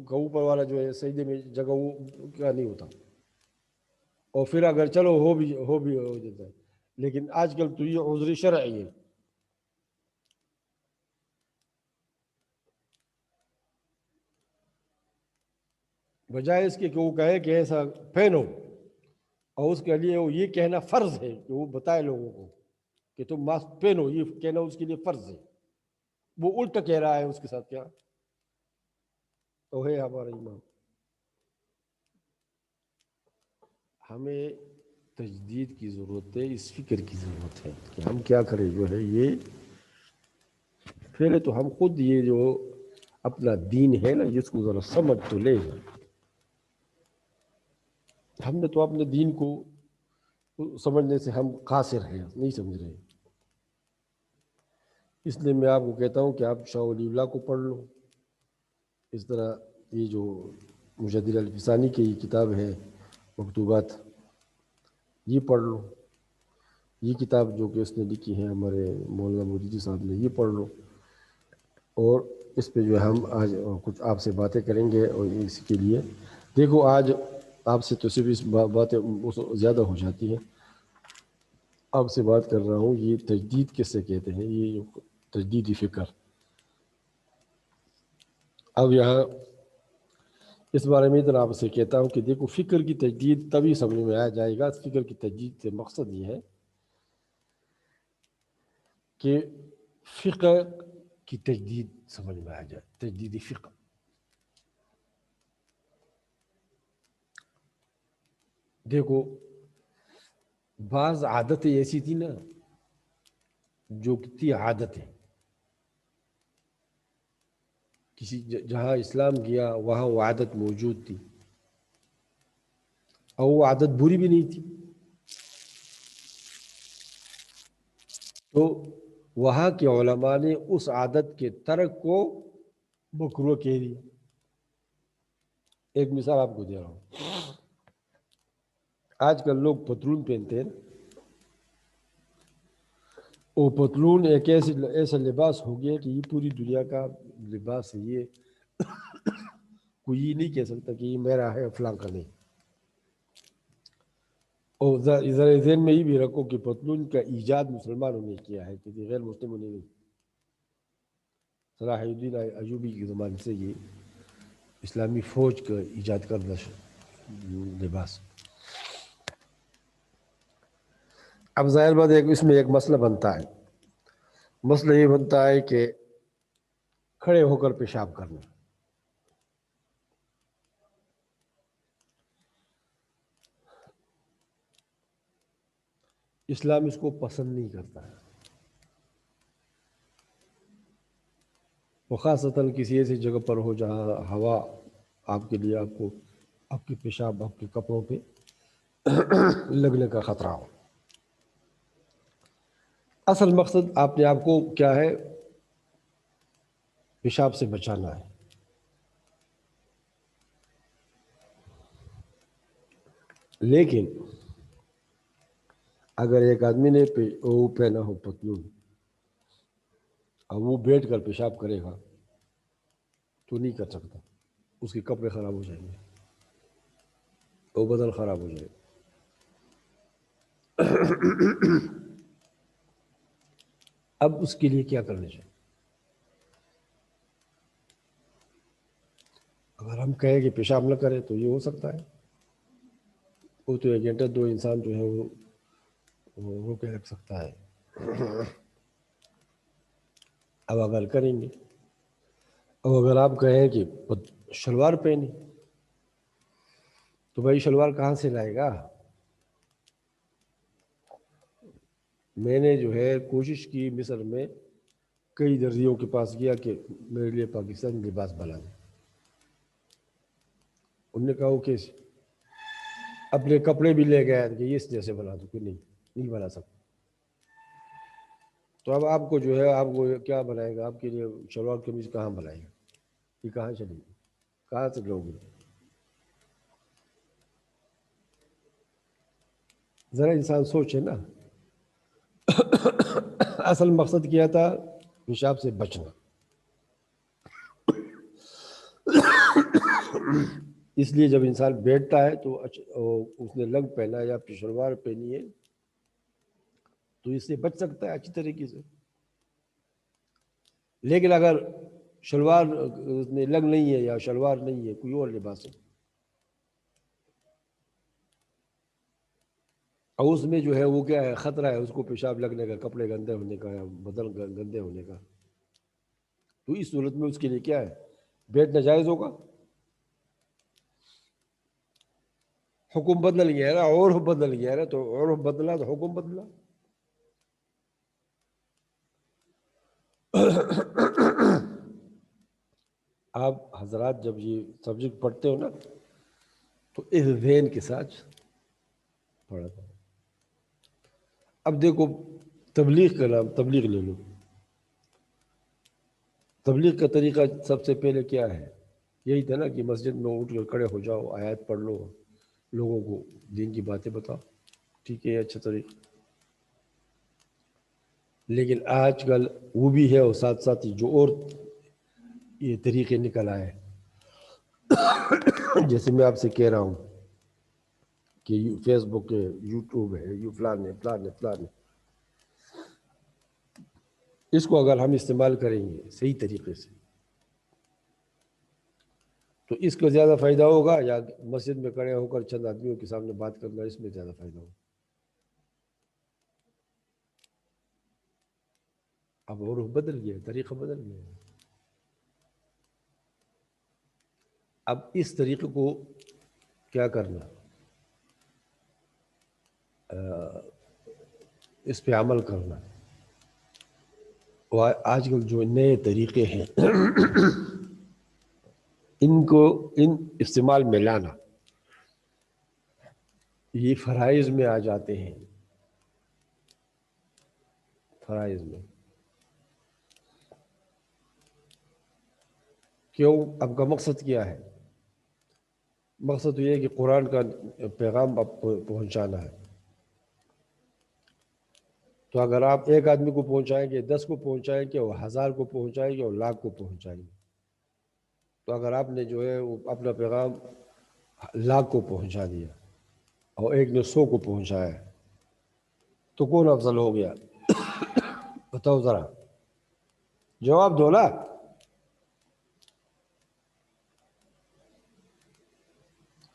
کا اوپر والا جو ہے سجدے میں جگہ وہ کیا نہیں ہوتا، اور پھر اگر چلو ہو جاتا ہے، لیکن آج کل تو یہ عذر شرعی ہے۔ بجائے اس کے کہ وہ کہے کہ ایسا پہنو، اور اس کے لیے وہ یہ کہنا فرض ہے کہ وہ بتائے لوگوں کو کہ تم ماسک پہنو، یہ کہنا اس کے لیے فرض ہے، وہ الٹا کہہ رہا ہے اس کے ساتھ۔ کیا تو ہے ہمارا امام۔ ہمیں تجدید کی ضرورت ہے، اس فکر کی ضرورت ہے کہ ہم کیا کریں جو ہے یہ پہلے تو ہم خود یہ جو اپنا دین ہے نا اس کو ذرا سمجھ تو لے۔ ہم نے تو اپنے دین کو سمجھنے سے ہم قاصر ہیں، نہیں سمجھ رہے، اس لیے میں آپ کو کہتا ہوں کہ آپ شاہ ولی اللہ کو پڑھ لو، اس طرح یہ جو مجدد الفسانی کی کتاب ہے مکتوبات یہ پڑھ لو، یہ کتاب جو کہ اس نے لکھی ہے ہمارے مولانا مودودی صاحب نے یہ پڑھ لو، اور اس پہ جو ہے ہم آج کچھ آپ سے باتیں کریں گے۔ اور اس کے لیے دیکھو آج آپ سے تو صرف اس باتیں زیادہ ہو جاتی ہیں، آپ سے بات کر رہا ہوں یہ تجدید کس سے کہتے ہیں، یہ جو تجدیدی فکر. اب یہاں اس بارے میں ادھر آپ سے کہتا ہوں کہ دیکھو فکر کی تجدید تبھی سمجھ میں آ جائے گا. فکر کی تجدید سے مقصد یہ ہے کہ فقہ کی تجدید سمجھ میں آ جائے، تجدیدی فقہ. دیکھو بعض عادتیں ایسی تھی نا جو تھی عادتیں، کسی جہاں اسلام گیا وہاں وہ عادت موجود تھی اور وہ عادت بری بھی نہیں تھی، تو وہاں کے علماء نے اس عادت کے ترک کو مکروہ کہہ دیا. ایک مثال آپ کو دے رہا ہوں. آج کل لوگ پتلون پہنتے ہیں، وہ پتلون ایک ایسا لباس ہو گیا کہ یہ پوری دنیا کا لباس ہے. یہ کوئی یہ نہیں کہہ سکتا کہ یہ میرا ہے فلاں کا نہیں. اور ذرا ذہن میں یہ بھی رکھو کہ پتلون کا ایجاد مسلمانوں نے کیا ہے، کہ غیر مسلموں نے نہیں. صلاح الدین ایوبی کے زمانے سے یہ اسلامی فوج کا ایجاد کردہ لباس. اب ظاہر بات ہے کہ اس میں ایک مسئلہ بنتا ہے. مسئلہ یہ بنتا ہے کہ کھڑے ہو کر پیشاب کرنا. اسلام اس کو پسند نہیں کرتا ہے، وہ خاصتاً کسی ایسی جگہ پر ہو جہاں ہوا آپ کے لیے آپ کو آپ کے پیشاب آپ کے کپڑوں پہ لگنے کا خطرہ ہو. اصل مقصد آپ نے آپ کو کیا ہے؟ پیشاب سے بچانا ہے. لیکن اگر ایک آدمی نے وہ پہنا ہو پتلون اور وہ بیٹھ کر پیشاب کرے گا تو نہیں کر سکتا، اس کے کپڑے خراب ہو جائیں گے، وہ بدن خراب ہو جائے گا. اب اس کے لیے کیا کرنا چاہیے؟ اگر ہم کہیں کہ پیشاب نہ کرے تو یہ ہو سکتا ہے، وہ تو ایک گھنٹہ دو انسان جو ہے وہ رو کے رکھ سکتا ہے. اب اگر کریں گے، اب اگر آپ کہیں کہ شلوار پہنی تو بھائی شلوار کہاں سے لائے گا؟ میں نے جو ہے کوشش کی مصر میں کئی درزیوں کے پاس گیا کہ میرے لیے پاکستانی لباس بنا دیں. انہوں نے کہا وہ کیسے؟ اپنے کپڑے بھی لے گئے کہ اس جیسے بنا دو، کہ نہیں بنا سکتا. تو اب آپ کو جو ہے آپ کو کیا بنائے گا؟ آپ کے لیے شلوار قمیض کہاں بنائے گا؟ یہ کہاں چلے گی؟ کہاں سے لوگ؟ ذرا انسان سوچے نا. اصل مقصد کیا تھا؟ پیشاب سے بچنا. اس لیے جب انسان بیٹھتا ہے تو اس نے لنگ پہنا یا شلوار پہنی ہے تو اس سے بچ سکتا ہے اچھی طریقے سے. لیکن اگر شلوار میں لنگ نہیں ہے یا شلوار نہیں ہے، کوئی اور لباس ہے، اور اس میں جو ہے وہ کیا ہے خطرہ ہے اس کو پیشاب لگنے کا، کپڑے گندے ہونے کا یا بدن گندے ہونے کا، تو اس صورت میں اس کے لیے کیا ہے؟ بیٹھنا جائز ہوگا. حکم بدل گیا نا، اور بدل گیا نا، تو اور بدلا تو حکم بدلا. آپ حضرات جب یہ سبجیکٹ پڑھتے ہو نا تو اس ذہن کے ساتھ پڑھا تھا. اب دیکھو تبلیغ کا نام، تبلیغ لے لو. تبلیغ کا طریقہ سب سے پہلے کیا ہے؟ یہی تھا نا کہ مسجد میں اٹھ کر کھڑے ہو جاؤ، آیات پڑھ لو، لوگوں کو دین کی باتیں بتاؤ. ٹھیک ہے، اچھا طریقہ. لیکن آج کل وہ بھی ہے اور ساتھ ساتھ ہی جو اور یہ طریقے نکل آئے، جیسے میں آپ سے کہہ رہا ہوں کہ فیس بک ہے، یوٹیوب ہے، فلان ہے. اس کو اگر ہم استعمال کریں گے صحیح طریقے سے تو اس کو زیادہ فائدہ ہوگا، یا مسجد میں کھڑے ہو کر چند آدمیوں کے سامنے بات کرنا، اس میں زیادہ فائدہ ہوگا؟ اب عرف بدل گیا، طریقہ بدل گیا. اب اس طریقے کو کیا کرنا، اس پہ عمل کرنا. اور آج کل جو نئے طریقے ہیں ان استعمال میں لانا، یہ فرائض میں آ جاتے ہیں. فرائض میں کیوں؟ اب کا مقصد کیا ہے؟ مقصد تو یہ ہے کہ قرآن کا پیغام اب پہنچانا ہے. تو اگر آپ ایک آدمی کو پہنچائیں گے، 10 کو پہنچائیں گے، اور 1000 کو پہنچائیں گے، اور 1,00,000 کو پہنچائیں گے. تو اگر آپ نے جو ہے وہ اپنا پیغام 1,00,000 کو پہنچا دیا اور ایک نے 100 کو پہنچایا، تو کون افضل ہو گیا؟ بتاؤ ذرا، جواب دو نا.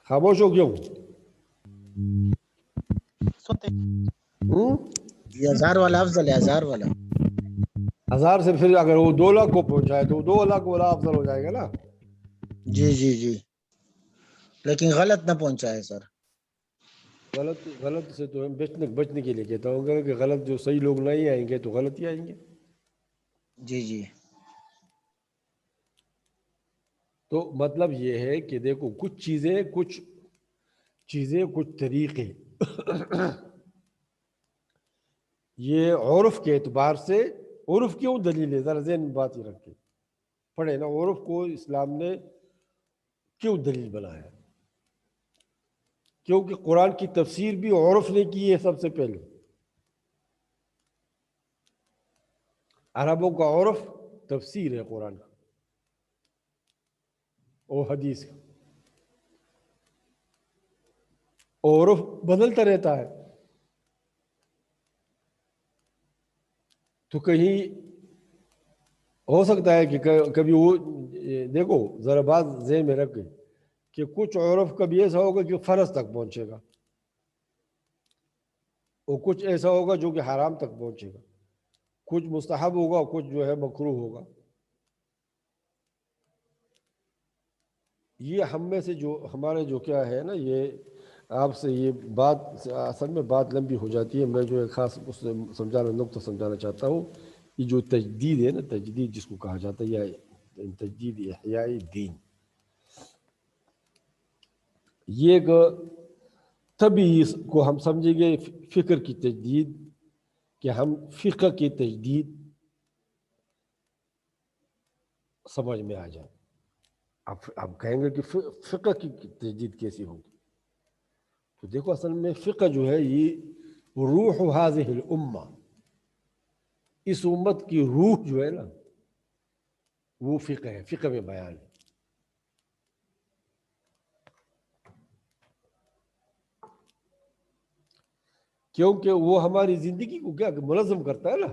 خاموش ہو کیوں؟ یہ 1000 والا افضل ہے، 1000 والا. 1000 سے پھر اگر وہ 2,00,000 کو پہنچائے تو 2,00,000 والا افضل ہو جائے گا نا. جی جی جی، لیکن غلط نہ پہنچائے سر. غلط سے تو ہم بچنے کے لیے کہتا ہوں کہ غلط جو صحیح لوگ نہیں آئیں گے تو غلط ہی آئیں گے. جی جی. تو مطلب یہ ہے کہ دیکھو کچھ چیزیں کچھ طریقے یہ عرف کے اعتبار سے. عرف کیوں دلیل ہے؟ ذرا ذہن میں بات ہی رکھے پڑھے نا. عرف کو اسلام نے کیوں دلیل بنایا؟ کیونکہ قرآن کی تفسیر بھی عرف نے کی ہے سب سے پہلے. عربوں کا عرف تفسیر ہے قرآن کا اور حدیث کا. عرف بدلتا رہتا ہے. تو کہیں ہو سکتا ہے کہ کبھی وہ دیکھو ذرا بات ذہن میں رکھے کہ کچھ عرف کبھی ایسا ہوگا کہ فرض تک پہنچے گا، اور کچھ ایسا ہوگا جو کہ حرام تک پہنچے گا. کچھ مستحب ہوگا اور کچھ جو ہے مکروہ ہوگا. یہ ہم میں سے جو ہمارے جو کیا ہے نا، یہ آپ سے یہ بات اصل میں بات لمبی ہو جاتی ہے. میں جو ہے خاص اس سے نقطہ سمجھانا چاہتا ہوں. یہ جو تجدید ہے نا، تجدید جس کو کہا جاتا ہے، یا تجدید احیاء دین، یہ تبھی اس کو ہم سمجھیں گے فکر کی تجدید کہ ہم فقہ کی تجدید سمجھ میں آ جائے. اب کہیں گے کہ فقہ کی تجدید کیسی ہوگی؟ تو دیکھو اصل میں فقہ جو ہے یہ روح هذه الامہ، اس امت کی روح جو ہے نا وہ فقہ ہے، فقہ میں بیان ہے. کیونکہ وہ ہماری زندگی کو کیا منظم کرتا ہے نا.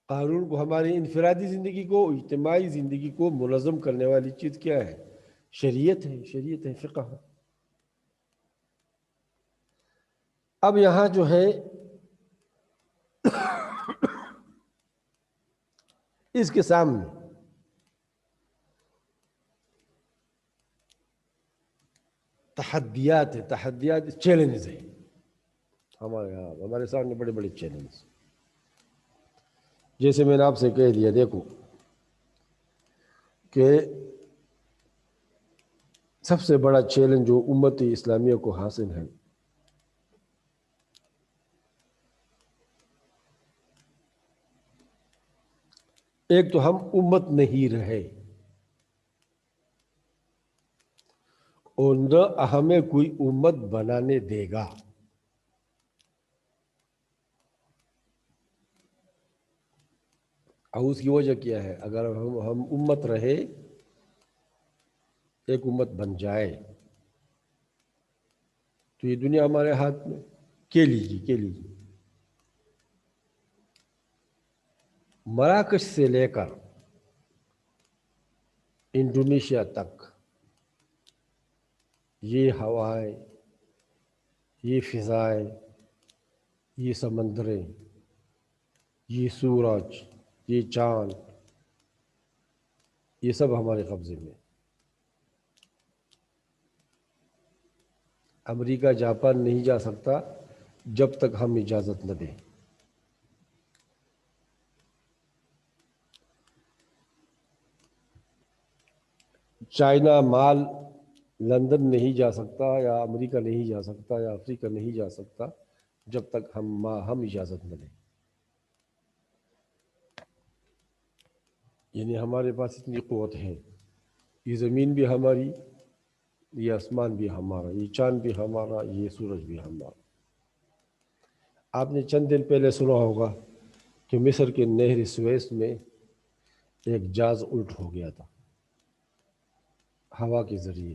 قانون کو، ہماری انفرادی زندگی کو، اجتماعی زندگی کو منظم کرنے والی چیز کیا ہے؟ شریعت ہے. شریعت ہے، فقہ ہے. اب یہاں جو ہے اس کے سامنے تحدیات ہے، تحدیات چیلنجز ہیں. ہمارے سامنے بڑے بڑے چیلنج. جیسے میں نے آپ سے کہہ دیا، دیکھو کہ سب سے بڑا چیلنج جو امت اسلامیہ کو حاصل ہے، ایک تو ہم امت نہیں رہے، اور نہ ہمیں کوئی امت بنانے دے گا. اور اس کی وجہ کیا ہے؟ اگر ہم امت رہے، ایک امت بن جائے، تو یہ دنیا ہمارے ہاتھ میں کے لیجیے. مراکش سے لے کر انڈونیشیا تک یہ ہوائیں، یہ فضائیں، یہ سمندریں، یہ سورج، یہ چاند، یہ سب ہمارے قبضے میں۔ امریکہ جاپان نہیں جا سکتا جب تک ہم اجازت نہ دیں۔ چائنا مال لندن نہیں جا سکتا، یا امریکہ نہیں جا سکتا، یا افریقہ نہیں جا سکتا جب تک ہم اجازت نہ دیں۔ یعنی ہمارے پاس اتنی قوت ہے، یہ زمین بھی ہماری، یہ آسمان بھی ہمارا، یہ چاند بھی ہمارا، یہ سورج بھی ہمارا۔ آپ نے چند دن پہلے سنا ہوگا کہ مصر کے نہر سویس میں ایک جہاز الٹ ہو گیا تھا ہوا کے ذریعے۔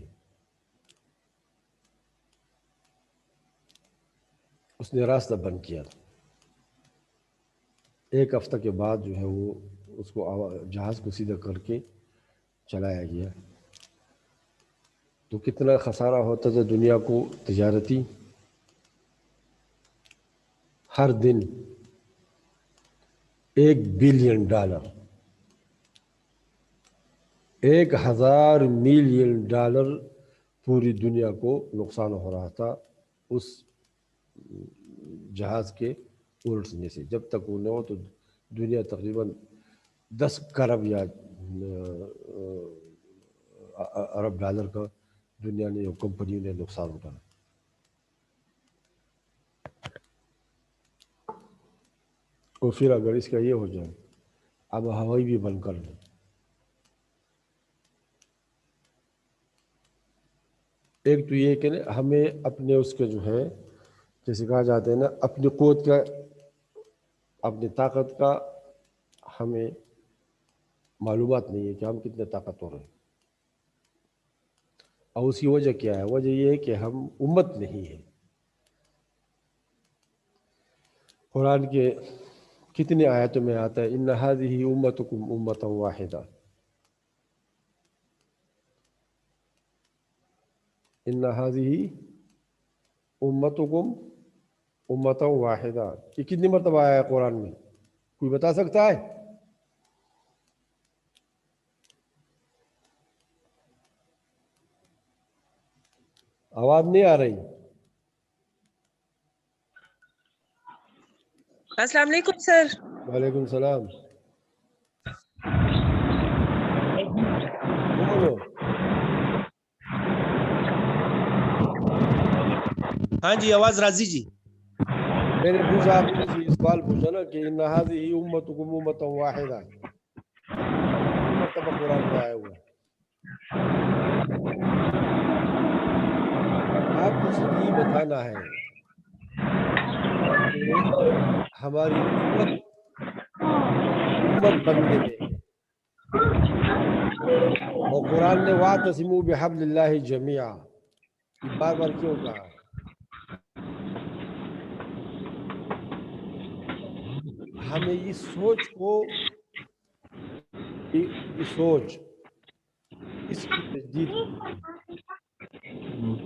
اس نے راستہ بند کیا تھا، ایک ہفتہ کے بعد جو ہے وہ اس کو جہاز کو سیدھا کر کے چلایا گیا۔ تو کتنا خسارہ ہوتا تھا دنیا کو تجارتی۔ ہر دن $1 بلین، 1000 ملین ڈالر پوری دنیا کو نقصان ہو رہا تھا اس جہاز کے الٹنے سے۔ جب تک وہ نہ ہو تو دنیا تقریباً 10 کروڑ یا ارب ڈالر کا دنیا نے اور کمپنیوں نے نقصان اٹھایا۔ اور پھر اگر اس کا یہ ہو جائے اب ہوائی بھی بند کر دیں۔ ایک تو یہ کہ ہمیں اپنے اس کے جو ہے جیسے کہا جاتا ہے نا، اپنی قوت کا، اپنی طاقت کا ہمیں معلومات نہیں ہے کہ ہم کتنے طاقتور ہیں۔ اور اس کی وجہ کیا ہے؟ وجہ یہ ہے کہ ہم امت نہیں ہے۔ قرآن کے کتنے آیتوں میں آتا ہے ان هذه امتکم امۃ واحدہ، ان هذه امتکم امۃ واحدہ، یہ کتنی مرتبہ آیا ہے قرآن میں؟ کوئی بتا سکتا ہے؟ آواز نہیں آ رہی۔ السلام علیکم سر۔ وعلیکم السلام۔ بولو۔ ہاں جی آواز راضی جی۔ میں نے پوچھا، آپ نے اس سوال پوچھا نا کہ ان هذه امتکم امۃ واحدہ، مرتبہ قرآن میں آیا ہوا ہے۔ آپ کو صرف یہ بتانا ہے کہ ہماری امت بننے میں، اور قرآن نے واعتصموا بحبل اللہ جمیعا، یہ بار بار کیوں کہا؟ ہمیں اس سوچ کو، اس سوچ، اس کی تجدید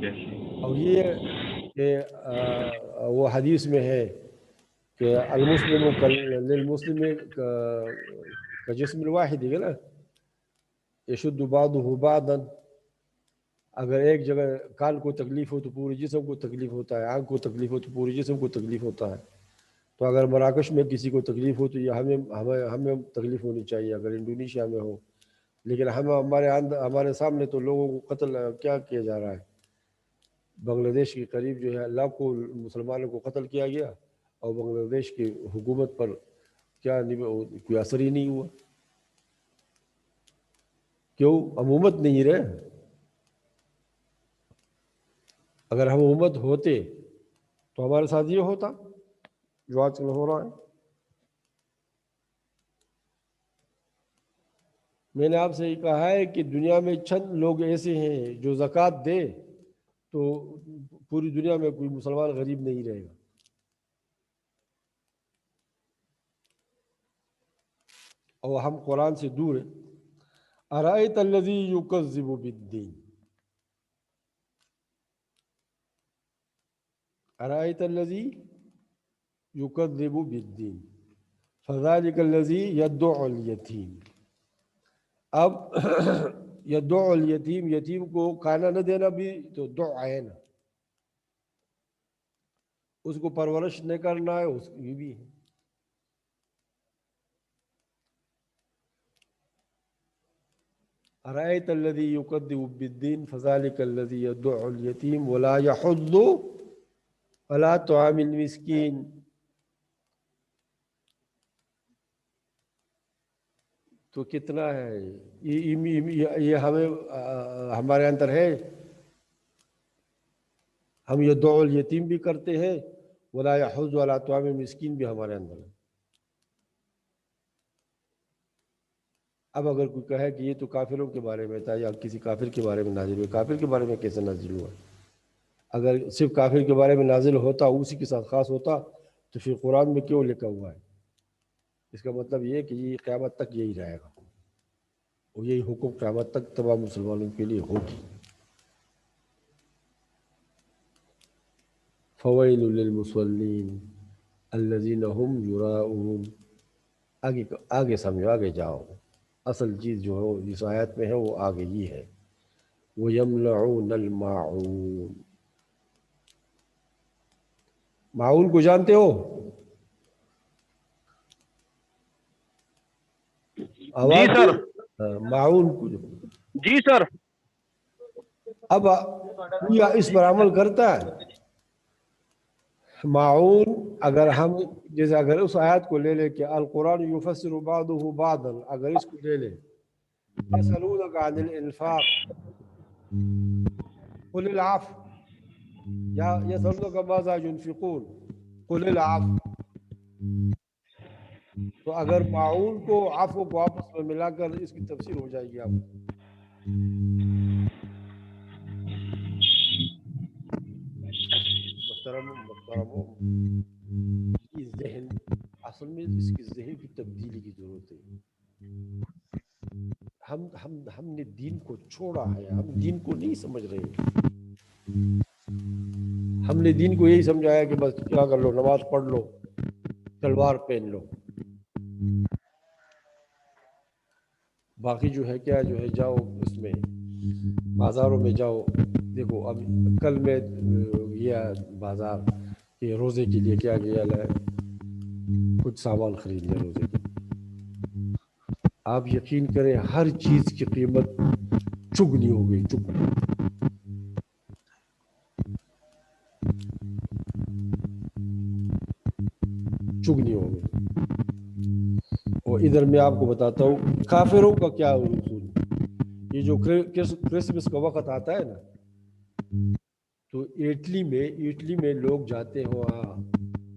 کرنی ہے۔ اور یہ کہ وہ حدیث میں ہے کہ المسلم للمسلم کجسم الواحد ہے نا، یشد بعضہ بعضا۔ اگر ایک جگہ کان کو تکلیف ہو تو پورے جسم کو تکلیف ہوتا ہے، آنکھ کو تکلیف ہو تو پورے جسم کو تکلیف ہوتا ہے۔ تو اگر مراکش میں کسی کو تکلیف ہو تو یہ ہمیں تکلیف ہونی چاہیے اگر انڈونیشیا میں ہو۔ لیکن ہمارے سامنے تو لوگوں کو قتل کیا کیا جا رہا ہے۔ بنگلہ دیش کے قریب جو ہے لاکھوں مسلمانوں کو قتل کیا گیا، اور بنگلہ دیش کی حکومت پر کیا کوئی اثر ہی نہیں ہوا۔ کیوں؟ ہم امت نہیں رہے۔ اگر ہم امت ہوتے تو ہمارے ساتھ یہ ہوتا جو آج کل ہو رہا ہے۔ میں نے آپ سے یہ کہا ہے کہ دنیا میں چند لوگ ایسے ہیں جو زکوٰۃ دے تو پوری دنیا میں کوئی مسلمان غریب نہیں رہے گا۔ اور ہم قرآن سے دور ہیں. ارأیت الذی یکذب بالدین، ارأیت الذی یکذب بالدین فذلک الذی یدع الیتیم. اب یدع الیتیم، یتیم کو کھانا نہ دینا بھی تو دع ہے نا، اس کو پرورش نہ کرنا ہے، اس یہ بھی ہے. ارأیت الذی یکذب بالدین فذلک الذی یدع الیتیم ولا یحض علی طعام المسکین. تو کتنا ہے یہ ہمیں ہمارے اندر ہے. ہم یدع الیتیم بھی کرتے ہیں، ولا یحض علی طعام المسکین بھی ہمارے اندر ہے. اب اگر کوئی کہے کہ یہ تو کافروں کے بارے میں تھا یا کسی کافر کے بارے میں نازل ہوا، کافر کے بارے میں کیسے نازل ہوا؟ اگر صرف کافر کے بارے میں نازل ہوتا، اسی کے ساتھ خاص ہوتا، تو پھر قرآن میں کیوں لکھا ہوا ہے؟ اس کا مطلب یہ ہے کہ یہ قیامت تک یہی رہے گا، اور یہی حکم قیامت تک تمام مسلمانوں کے لیے ہوگی. فویل للمصلین الذین هم یراؤون. آگے سمجھو، آگے جاؤ. اصل چیز جو ہے اس آیت میں ہے وہ آگے یہ ہے، وَيَمْنَعُونَ الْمَاعُونَ. معاون کو جانتے ہو؟ جی سر. معاون کو. جی سر. اب اس پر عمل کرتا ہے. معاون اگر ہم جیسے اگر اس آیت کو لے لے کہ القرآن یفسر بعضہ بعضا، اگر اس کو لے لے یسألونک عن الانفاق قل العفو، یا یسألونک ماذا ينفقون قل العفو. تو اگر معاون کو عفو کو آپس میں ملا کر اس کی تفسیر ہو جائے گی. آپ محترم اس ذہن اصل میں اس کی ذہن کی تبدیلی کی ضرورت ہے. ہم نے دین کو چھوڑا ہے، ہم دین کو نہیں سمجھ رہے. ہم نے دین کو یہی سمجھایا کہ بس کیا کر لو، نماز پڑھ لو، تلوار پہن لو، باقی جو ہے کیا جو ہے جاؤ اس میں بازاروں میں جاؤ. دیکھو اب کل میں گیا بازار کہ روزے کے لیے کیا گیا ہے، کچھ سامان خرید لیا روزے کے. آپ یقین کریں ہر چیز کی قیمت چگنی ہو گئی، چگنی. چگنی ہو گئی. اور ادھر میں آپ کو بتاتا ہوں کافروں کا کیا اصول. یہ جو کرسمس کا وقت آتا ہے نا، تو اٹلی میں لوگ جاتے ہیں وہاں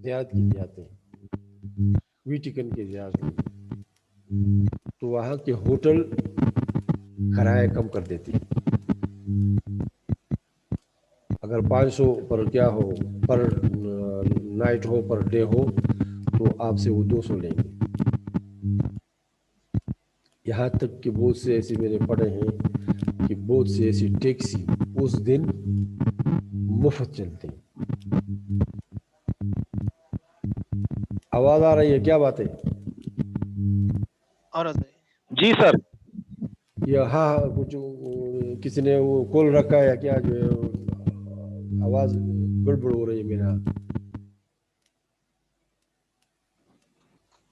زیارت کے لیے آتے ہیں، ویٹیکن کے زیارت کے لیے. تو وہاں کے ہوٹل کرایہ کم کر دیتے ہیں. اگر 500 پر کیا ہو پر نائٹ ہو، پر ڈے ہو، تو آپ سے وہ 200 لیں گے. یہاں تک کہ بہت سے ایسے میں نے پڑھے ہیں کہ بہت سے ایسی ٹیکسی اس دن مفت چلتے ہیں. آواز آ رہی ہے؟ کیا بات ہے؟ جی سر. ہاں کچھ کسی نے وہ کھول رکھا ہے یا کیا جو ہے آواز گڑبڑ ہو رہی ہے میرا.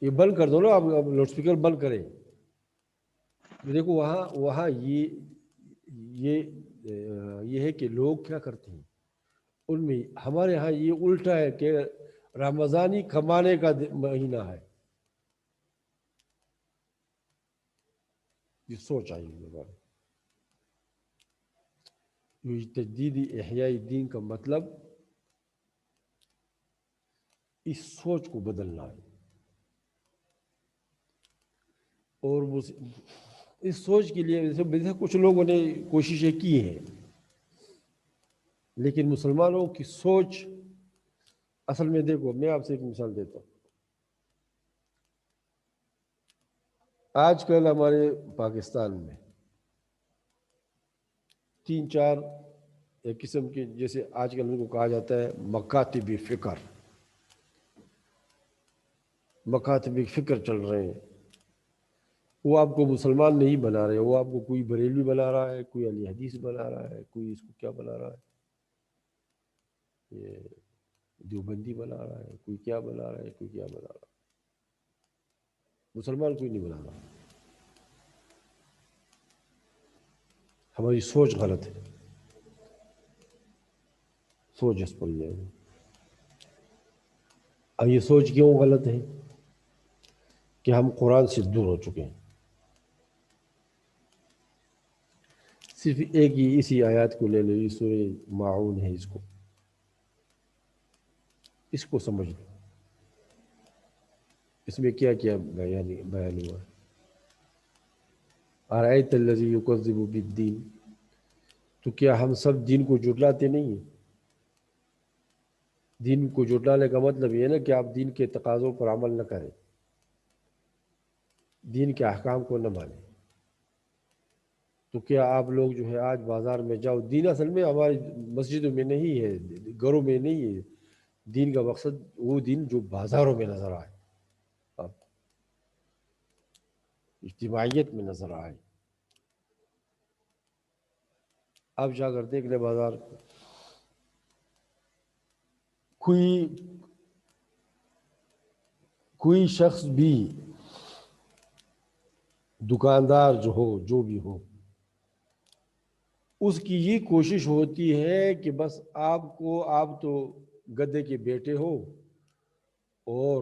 یہ بند کر دو نا، آپ لاؤڈ اسپیکر بند کریں. دیکھو وہاں یہ ہے کہ لوگ کیا کرتے ہیں ان میں. ہمارے ہاں یہ الٹا ہے کہ رمضانی کمانے کا مہینہ ہے. یہ سوچ آئی ہوئی بات. تجدید احیاء دین کا مطلب اس سوچ کو بدلنا ہے. اور اس سوچ کے لیے جیسے کچھ لوگوں نے کوششیں کی ہیں، لیکن مسلمانوں کی سوچ اصل میں دیکھو میں آپ سے ایک مثال دیتا ہوں. آج کل ہمارے پاکستان میں 3-4 ایک قسم کے، جیسے آج کل ان کو کہا جاتا ہے مکاتب فکر، مکاتب فکر چل رہے ہیں. وہ آپ کو مسلمان نہیں بنا رہے، وہ آپ کو کوئی بریلوی بنا رہا ہے، کوئی اہل حدیث بنا رہا ہے، کوئی اس کو کیا بنا رہا ہے، یہ دیوبندی بنا رہا ہے، کوئی کیا بنا رہا ہے، کوئی کیا بنا رہا ہے. مسلمان کوئی نہیں بنا رہا. ہماری سوچ غلط ہے، سوچ اس پر جائے. اب یہ سوچ کیوں غلط ہے کہ ہم قرآن سے دور ہو چکے ہیں. صرف ایک ہی اسی آیات کو لے لو، یہ سورہ ماعون ہے، اس کو سمجھ لو. اس میں کیا کیا بیان ہوا. ارأیت الذی یکذب بالدین، تو کیا ہم سب دین کو جھٹلاتے نہیں ہیں؟ دین کو جھٹلانے کا مطلب یہ ہے نا کہ آپ دین کے تقاضوں پر عمل نہ کریں، دین کے احکام کو نہ مانیں. تو کیا آپ لوگ جو ہے آج بازار میں جاؤ، دین اصل میں ہماری مسجدوں میں نہیں ہے، گھروں میں نہیں ہے. دین کا مقصد وہ دین جو بازاروں میں نظر آئے، اجتماعیت میں نظر آئے. آپ جا کر دیکھ لیں بازار، کوئی شخص بھی، دکاندار جو ہو، جو بھی ہو، اس کی یہ کوشش ہوتی ہے کہ بس آپ تو گدے کے بیٹے ہو اور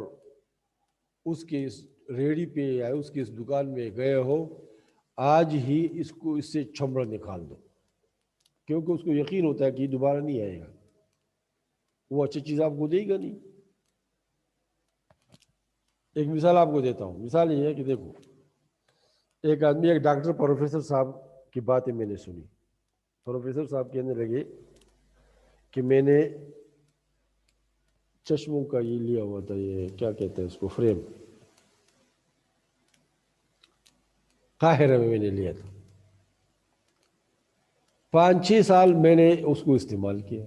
اس کے اس ریڑھی پہ یا اس کی اس دکان میں گئے ہو، آج ہی اس سے چھمڑا نکال دو، کیونکہ اس کو یقین ہوتا ہے کہ یہ دوبارہ نہیں آئے گا، وہ اچھی چیز آپ کو دے گا نہیں. ایک مثال آپ کو دیتا ہوں. مثال یہ ہے کہ دیکھو، ایک آدمی، ایک ڈاکٹر پروفیسر صاحب کی باتیں میں نے سنی. پروفیسر صاحب کہنے لگے کہ میں نے چشموں کا یہ لیا ہوا تھا، یہ کیا کہتے ہیں اس کو، فریم، قاہرہ میں نے لیا تھا. 5-6 سال میں نے اس کو استعمال کیا.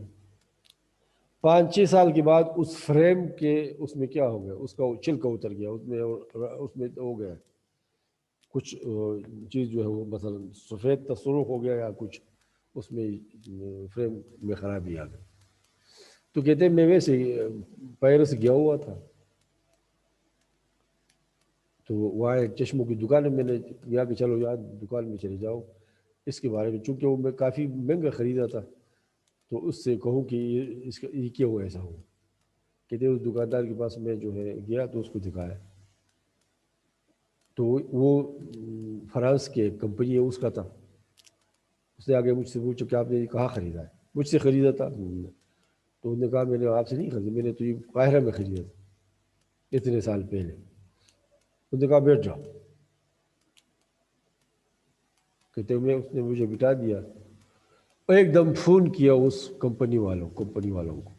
5-6 سال کے بعد اس فریم کے اس میں کیا ہو گیا، اس کا چھلکا اتر گیا، اس میں ہو گیا کچھ چیز جو ہے وہ مثلا سفید تصرف ہو گیا، یا کچھ اس میں فریم میں خرابی آ گئی. تو کہتے ہیں میں ویسے پیرس گیا ہوا تھا، تو وہاں ایک چشموں کی دکان ہے، میں نے کہا کہ چلو یار دکان میں چلے جاؤ، اس کے بارے میں، چونکہ وہ میں کافی مہنگا خریدا تھا، تو اس سے کہوں کہ یہ کیا ہوا ایسا ہوا. کہتے اس دکاندار کے پاس میں جو ہے گیا تو اس کو دکھایا، تو وہ فرانس کے کمپنی ہے اس کا تھا. اس نے آگے مجھ سے پوچھا کہ آپ نے یہ کہاں خریدا ہے؟ مجھ سے خریدا تھا. تو انہوں نے کہا میں نے آپ سے نہیں خریدا، میں نے تو یہ قاہرہ میں خریدا تھا اتنے سال پہلے. انہوں نے کہا بیٹھ جاؤ. کہتے ہوئے اس نے مجھے بٹھا دیا، ایک دم فون کیا اس کمپنی والوں کو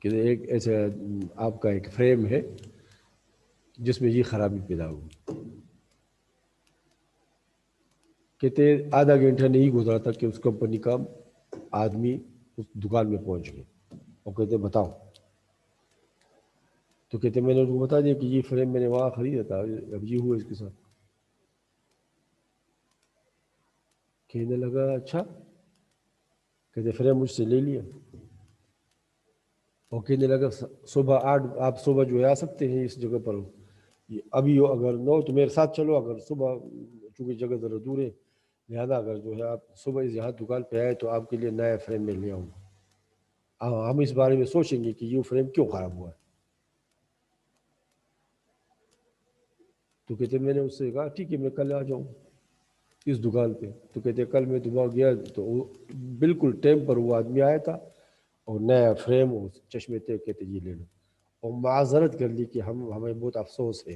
کہ ایک ایسا آپ کا ایک فریم ہے جس میں یہ خرابی پیدا ہوئی. کہتے آدھا گھنٹہ نہیں گزرا تھا کہ اس کمپنی کا آدمی اس دکان میں پہنچ گیا، اور کہتے بتاؤ. تو کہتے میں نے ان کو بتا دیا کہ یہ فریم میں نے وہاں خریدا تھا، اب یہ ہوا اس کے ساتھ. کہنے لگا اچھا. کہتے فریم مجھ سے لے لیا، اور کہنے لگا صبح 8 آپ صبح جو ہے آ سکتے ہیں اس جگہ پر، ابھی اگر 9 تو میرے ساتھ چلو، اگر صبح چونکہ جگہ ذرا دور ہے لہذا اگر جو ہے آپ صبح یہاں دکان پہ آئے تو آپ کے لیے نیا فریم میں لے آؤں گا، ہم اس بارے میں سوچیں گے کہ یہ فریم کیوں خراب ہوا ہے. تو کہتے میں نے اس سے کہا ٹھیک ہے میں کل آ جاؤں اس دکان پہ. تو کہتے کل میں وہاں گیا تو بالکل ٹائم پر وہ آدمی آیا تھا، اور نیا فریم اور چشمے تھے. کہتے یہ لے لو، اور معذرت کر لی کہ ہمیں بہت افسوس ہے،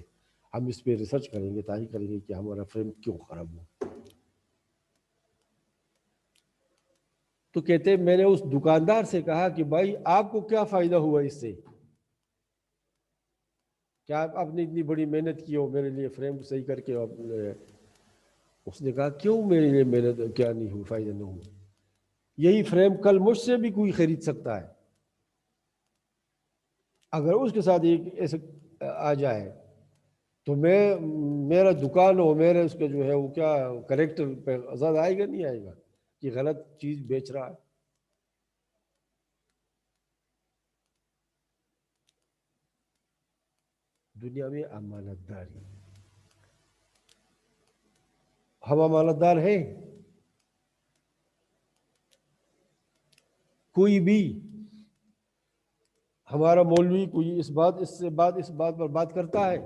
ہم اس پہ ریسرچ کریں گے، تحقیق کریں گے کہ ہمارا فریم کیوں خراب ہوا. تو کہتے میں نے اس دکاندار سے کہا کہ بھائی آپ کو کیا فائدہ ہوا اس سے کہ آپ نے اتنی بڑی محنت کی ہو میرے لیے فریم کو صحیح کر کے. اس نے کہا کیوں میرے لیے محنت کیا نہیں ہو، فائدہ نہ ہو. یہی فریم کل مجھ سے بھی کوئی خرید سکتا ہے. اگر اس کے ساتھ ایک ایسے آ جائے تو میرا دکان ہو، میرے اس کا جو ہے وہ کیا کریکٹر پہ آزاد آئے گا نہیں آئے گا کہ غلط چیز بیچ رہا ہے. دنیا میں امانت داری، ہم امانت دار ہیں. کوئی بھی ہمارا مولوی کوئی اس بات پر بات کرتا ہے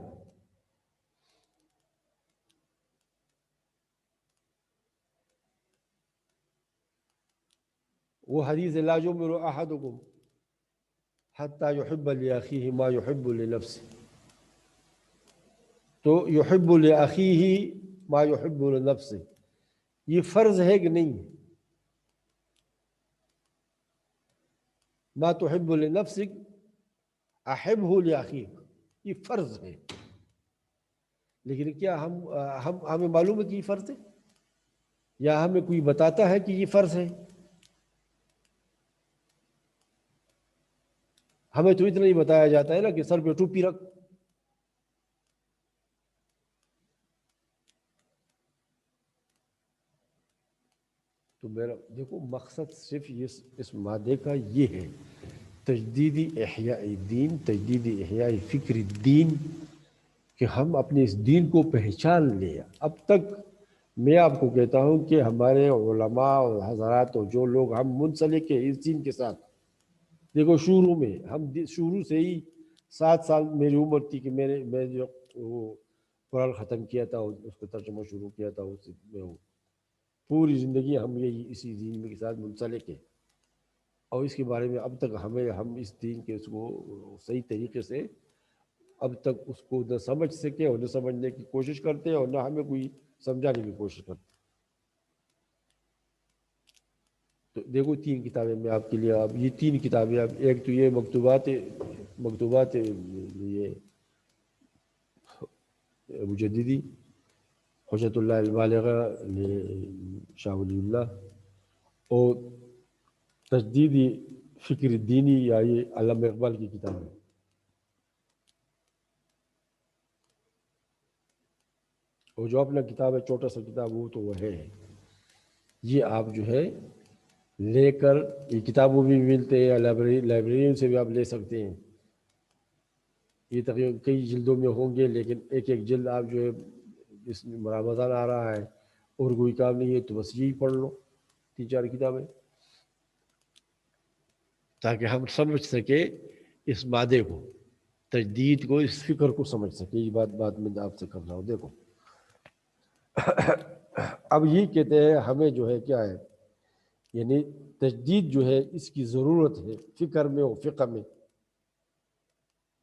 وہ حدیث لا یؤمن احدکم حتی یحب لاخیہ ما یحب لنفسہ، تو یحب لاخیہ ما یحب لنفسہ یہ فرض ہے کہ نہیں؟ ما تحب لنفسک احبہ لاخیک یہ فرض ہے. لیکن کیا ہمیں معلوم ہے کہ یہ فرض ہے، یا ہمیں کوئی بتاتا ہے کہ یہ فرض ہے؟ ہمیں تو اتنا ہی بتایا جاتا ہے نا کہ سر پہ ٹوپی رکھ. تو میرا دیکھو مقصد صرف اس مادے کا یہ ہے، تجدید احیاء دین، تجدید احیاء فکر الدین، کہ ہم اپنے اس دین کو پہچان لیں. اب تک میں آپ کو کہتا ہوں کہ ہمارے علماء اور حضرات اور جو لوگ ہم منسلک ہیں اس دین کے ساتھ، دیکھو شروع سے ہی 7 سال میری عمر تھی کہ میں جو وہ قرآن ختم کیا تھا اس کا ترجمہ شروع کیا تھا، اس میں پوری زندگی ہم اسی دین کے ساتھ منسلک ہیں. اور اس کے بارے میں اب تک ہم اس دین کے اس کو صحیح طریقے سے اب تک اس کو نہ سمجھ سکے اور نہ سمجھنے کی کوشش کرتے اور نہ ہمیں کوئی سمجھانے کی کوشش کرتے. تو دیکھو 3 کتابیں میں آپ کے لیے، اب یہ 3 کتابیں، اب ایک تو یہ مکتوبات یہ مجددی حجت اللہ البالغہ شاہ ولی اللہ، اور تجدید فکر الدینی یا یہ علامہ اقبال کی کتاب ہے. اور جو اپنا کتاب ہے چھوٹا سا کتاب وہ تو وہ ہے، یہ آپ جو ہے لے کر، یہ کتابوں بھی ملتے ہیں، لائبریریوں سے بھی آپ لے سکتے ہیں. یہ تقریباً کئی جلدوں میں ہوں گے، لیکن ایک جلد آپ جو ہے اس میں رمضان آ رہا ہے اور کوئی کام نہیں ہے تو بس یہی پڑھ لو 3-4 کتابیں، تاکہ ہم سمجھ سکے اس مادے کو، تجدید کو، اس فکر کو سمجھ سکے. یہ بات میں آپ سے کر رہا ہوں. دیکھو اب یہ کہتے ہیں ہمیں جو ہے کیا ہے، یعنی تجدید جو ہے اس کی ضرورت ہے فکر میں اور فقہ میں.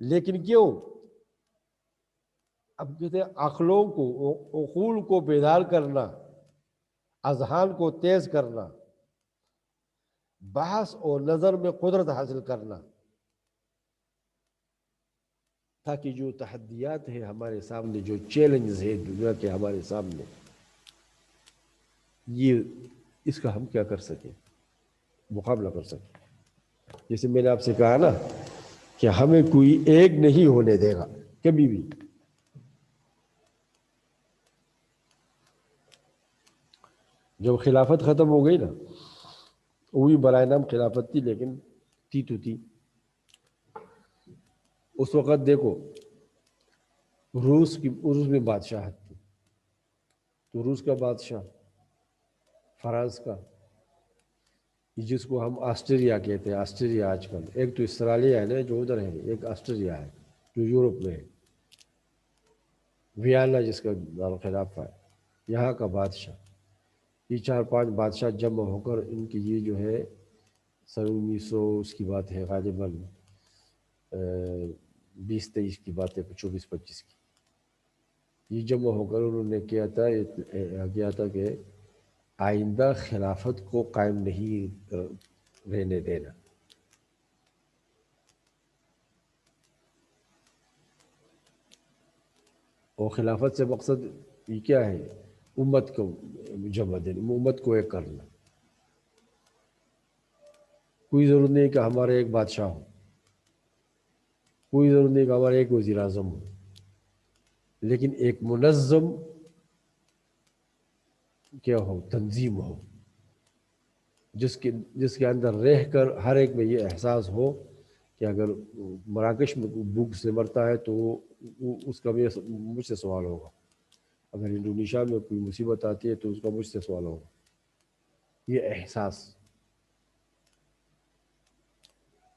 لیکن کیوں؟ اب کہتے ہیں عقول کو بیدار کرنا، اذہان کو تیز کرنا، بحث اور نظر میں قدرت حاصل کرنا، تاکہ جو تحدیات ہیں ہمارے سامنے، جو چیلنجز ہیں دنیا کے ہمارے سامنے، یہ اس کا ہم کیا کر سکیں، مقابلہ کر سکیں. جیسے میں نے آپ سے کہا نا کہ ہمیں کوئی ایک نہیں ہونے دے گا کبھی بھی. جب خلافت ختم ہو گئی نا، وہی برائے نام خلافت تھی لیکن تھی تو تھی. اس وقت دیکھو روس میں بادشاہت تھی، تو روس کا بادشاہ، فرانس کا، جس کو ہم آسٹریا کہتے ہیں، آسٹریا آج کل، ایک تو اسٹریلیا ہے نا جو ادھر ہے، ایک آسٹریا ہے جو یورپ میں ہے، ویانا جس کا دارالخلافہ ہے، یہاں کا بادشاہ. یہ 4-5 بادشاہ جمع ہو کر ان کی یہ جو ہے 1900 اس کی بات ہے، غالباً 20-23 کی بات ہے، 24-25 کی، یہ جمع ہو کر انہوں نے کیا تھا کہ آئندہ خلافت کو قائم نہیں رہنے دینا. اور خلافت سے مقصد یہ کیا ہے؟ امت کو جمع دینا، امت کو ایک کرنا. کوئی ضرورت نہیں کہ ہمارا ایک بادشاہ ہو، کوئی ضرورت نہیں کہ ہمارا ایک وزیر اعظم ہو، لیکن ایک منظم کیا ہو، تنظیم ہو، جس کے اندر رہ کر ہر ایک میں یہ احساس ہو کہ اگر مراکش میں بھوک سے مرتا ہے تو اس کا مجھ سے سوال ہوگا، اگر انڈونیشیا میں کوئی مصیبت آتی ہے تو اس کا مجھ سے سوال ہوگا. یہ احساس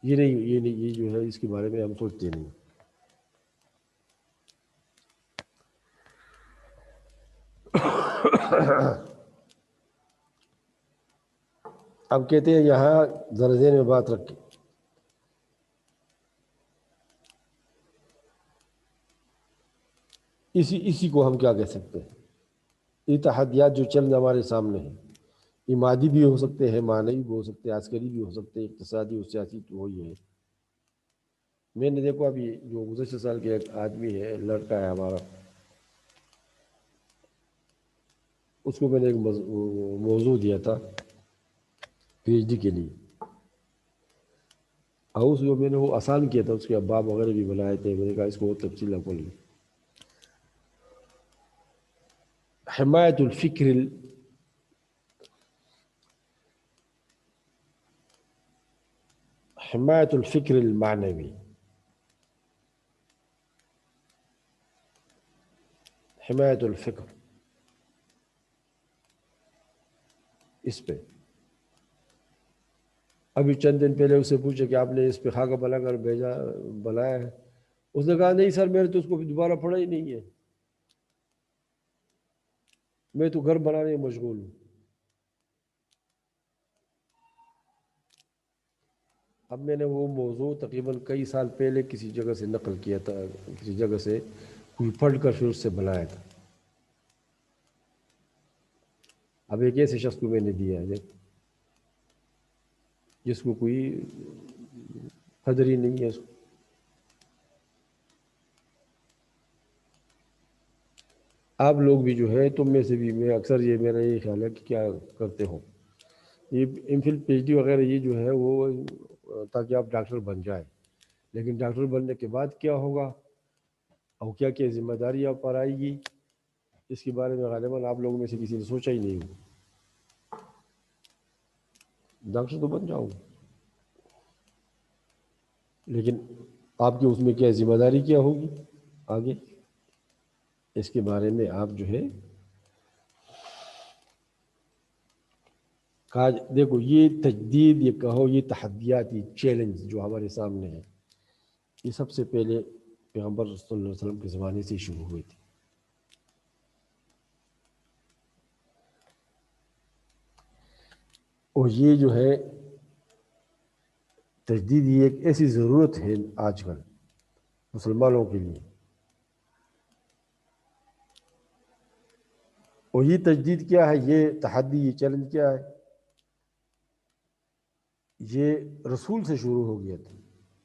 یہ نہیں یہ جو ہے اس کے بارے میں ہم سوچتے نہیں. اب کہتے ہیں یہاں ذرا ذہن میں بات رکھیں، اسی کو ہم کیا کہہ سکتے ہیں؟ یہ تحدیات جو چل ہمارے سامنے ہیں، یہ مادی بھی ہو سکتے ہیں، معنوی بھی ہو سکتے ہیں، عسکری بھی ہو سکتے ہیں، اقتصادی اور سیاسی تو وہی ہے. میں نے دیکھو ابھی جو گزشتہ سال کے ایک آدمی ہے، لڑکا ہے ہمارا، اس کو میں نے ایک موضوع دیا تھا پی ایچ ڈی کے لیے، اور اس کو میں نے وہ آسان کیا تھا، اس کے اباب وغیرہ بھی بنائے تھے. میں نے کہا اس کو تفصیل نہ پڑھ لیں. حمایت الفکر المعنوی، حمایت الفکر، اس پہ ابھی چند دن پہلے اسے پوچھا کہ آپ نے اس پہ خاکہ بنا کر بنایا ہے؟ اس نے کہا نہیں سر، میں نے تو اس کو دوبارہ پڑھا ہی نہیں ہے، میں تو گھر بنانے میں مشغول ہوں. اب میں نے وہ موضوع تقریباً کئی سال پہلے کسی جگہ سے نقل کیا تھا، کسی جگہ سے کوئی پڑھ کر پھر اس سے بنایا تھا. اب ایک ایسے شخص کو میں نے دیا ہے جس کو کوئی قدر ہی نہیں ہے اس کو. آپ لوگ بھی جو ہے، تم میں سے بھی، میں اکثر یہ میرا یہ خیال ہے کہ کیا کرتے ہو، یہ M Phil P H D وغیرہ یہ جو ہے وہ تاکہ آپ ڈاکٹر بن جائیں، لیکن ڈاکٹر بننے کے بعد کیا ہوگا اور کیا کیا ذمہ داری آپ پر آئے گی، اس کے بارے میں غالباً آپ لوگوں میں سے کسی نے سوچا ہی نہیں ہو. ڈاکٹر تو بن جاؤ، لیکن آپ کی اس میں کیا ذمہ داری کیا ہوگی آگے، اس کے بارے میں آپ جو ہے دیکھو. یہ تجدید، یہ کہو یہ تحدیات، یہ چیلنج جو ہمارے سامنے ہے، یہ سب سے پہلے پیغمبر صلی اللہ علیہ وسلم کے زمانے سے شروع ہوئی تھی. اور یہ جو ہے تجدید، یہ ایک ایسی ضرورت ہے آج کل مسلمانوں کے لیے. اور یہ تجدید کیا ہے، یہ تحدی، یہ چیلنج کیا ہے؟ یہ رسول سے شروع ہو گیا تھا.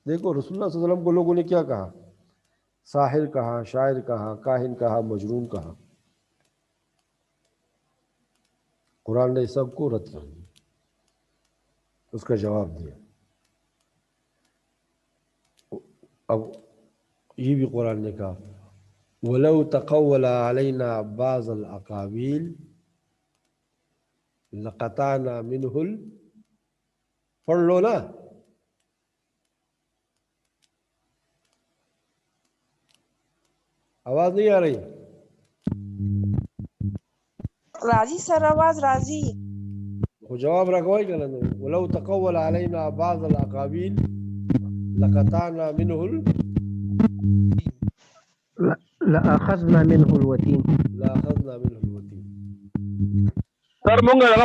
دیکھو رسول اللہ صلی اللہ علیہ وسلم کو لوگوں نے کیا کہا؟ ساحر کہا، شاعر کہا، کاہن کہا، مجنون کہا. قرآن نے سب کو رد کر دیا، اس کا جواب دیا. اب یہ بھی قرآن نے کہا وَلَوْ تَقَوَّلَ عَلَيْنَا بَعْضَ الْأَقَاوِيلِ لَقَطَعْنَا مِنْهُ پڑھ لو نا. آواز نہیں آ رہی؟ راضی سر، آواز راضی. وہ جواب رکھوائی کہ نہیں؟ وَلَوْ تَقَوَّلَ عَلَيْنَا بَعْضَ الْأَقَاوِيلِ لَقَطَعْنَا مِنْهُ لأخذنا منه الوتين. سر مونږ هغه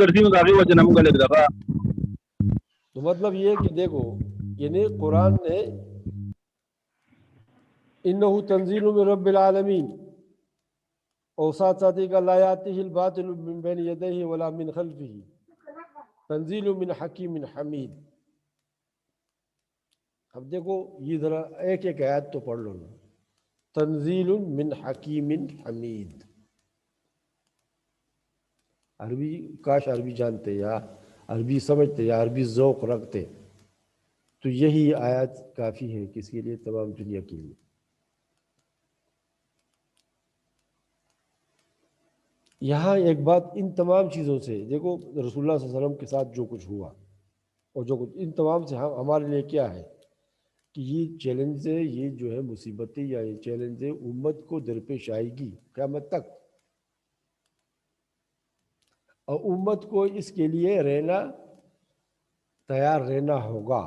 درځي نو هغه وجه نه مونږ لګ دغه. تو مطلب یہ ہے کہ دیکھو، یعنی قرآن نے انہو تنزیل من رب العالمین، اور ساتھ ساتھ ایک لا یاتیہ الباطل من بین یدیہ ولا من خلفہ، تنزیل من حکیم حمید. اب دیکھو یہ ذرا ایک ایک آیات تو پڑھ لو نا. تنزیل من حکیم حمید. عربی کاش عربی جانتے یا عربی سمجھتے یا عربی ذوق رکھتے تو یہی آیات کافی ہے کس کے لیے؟ تمام دنیا کے لیے. یہاں ایک بات ان تمام چیزوں سے دیکھو، رسول اللہ صلی اللہ علیہ وسلم کے ساتھ جو کچھ ہوا اور جو کچھ ان تمام سے ہمارے لیے کیا ہے کہ یہ چیلنج ہے، یہ جو ہے مصیبتیں یا یہ چیلنج ہے امت کو درپیش آئے گی قیامت تک، اور امت کو اس کے لیے تیار رہنا ہوگا.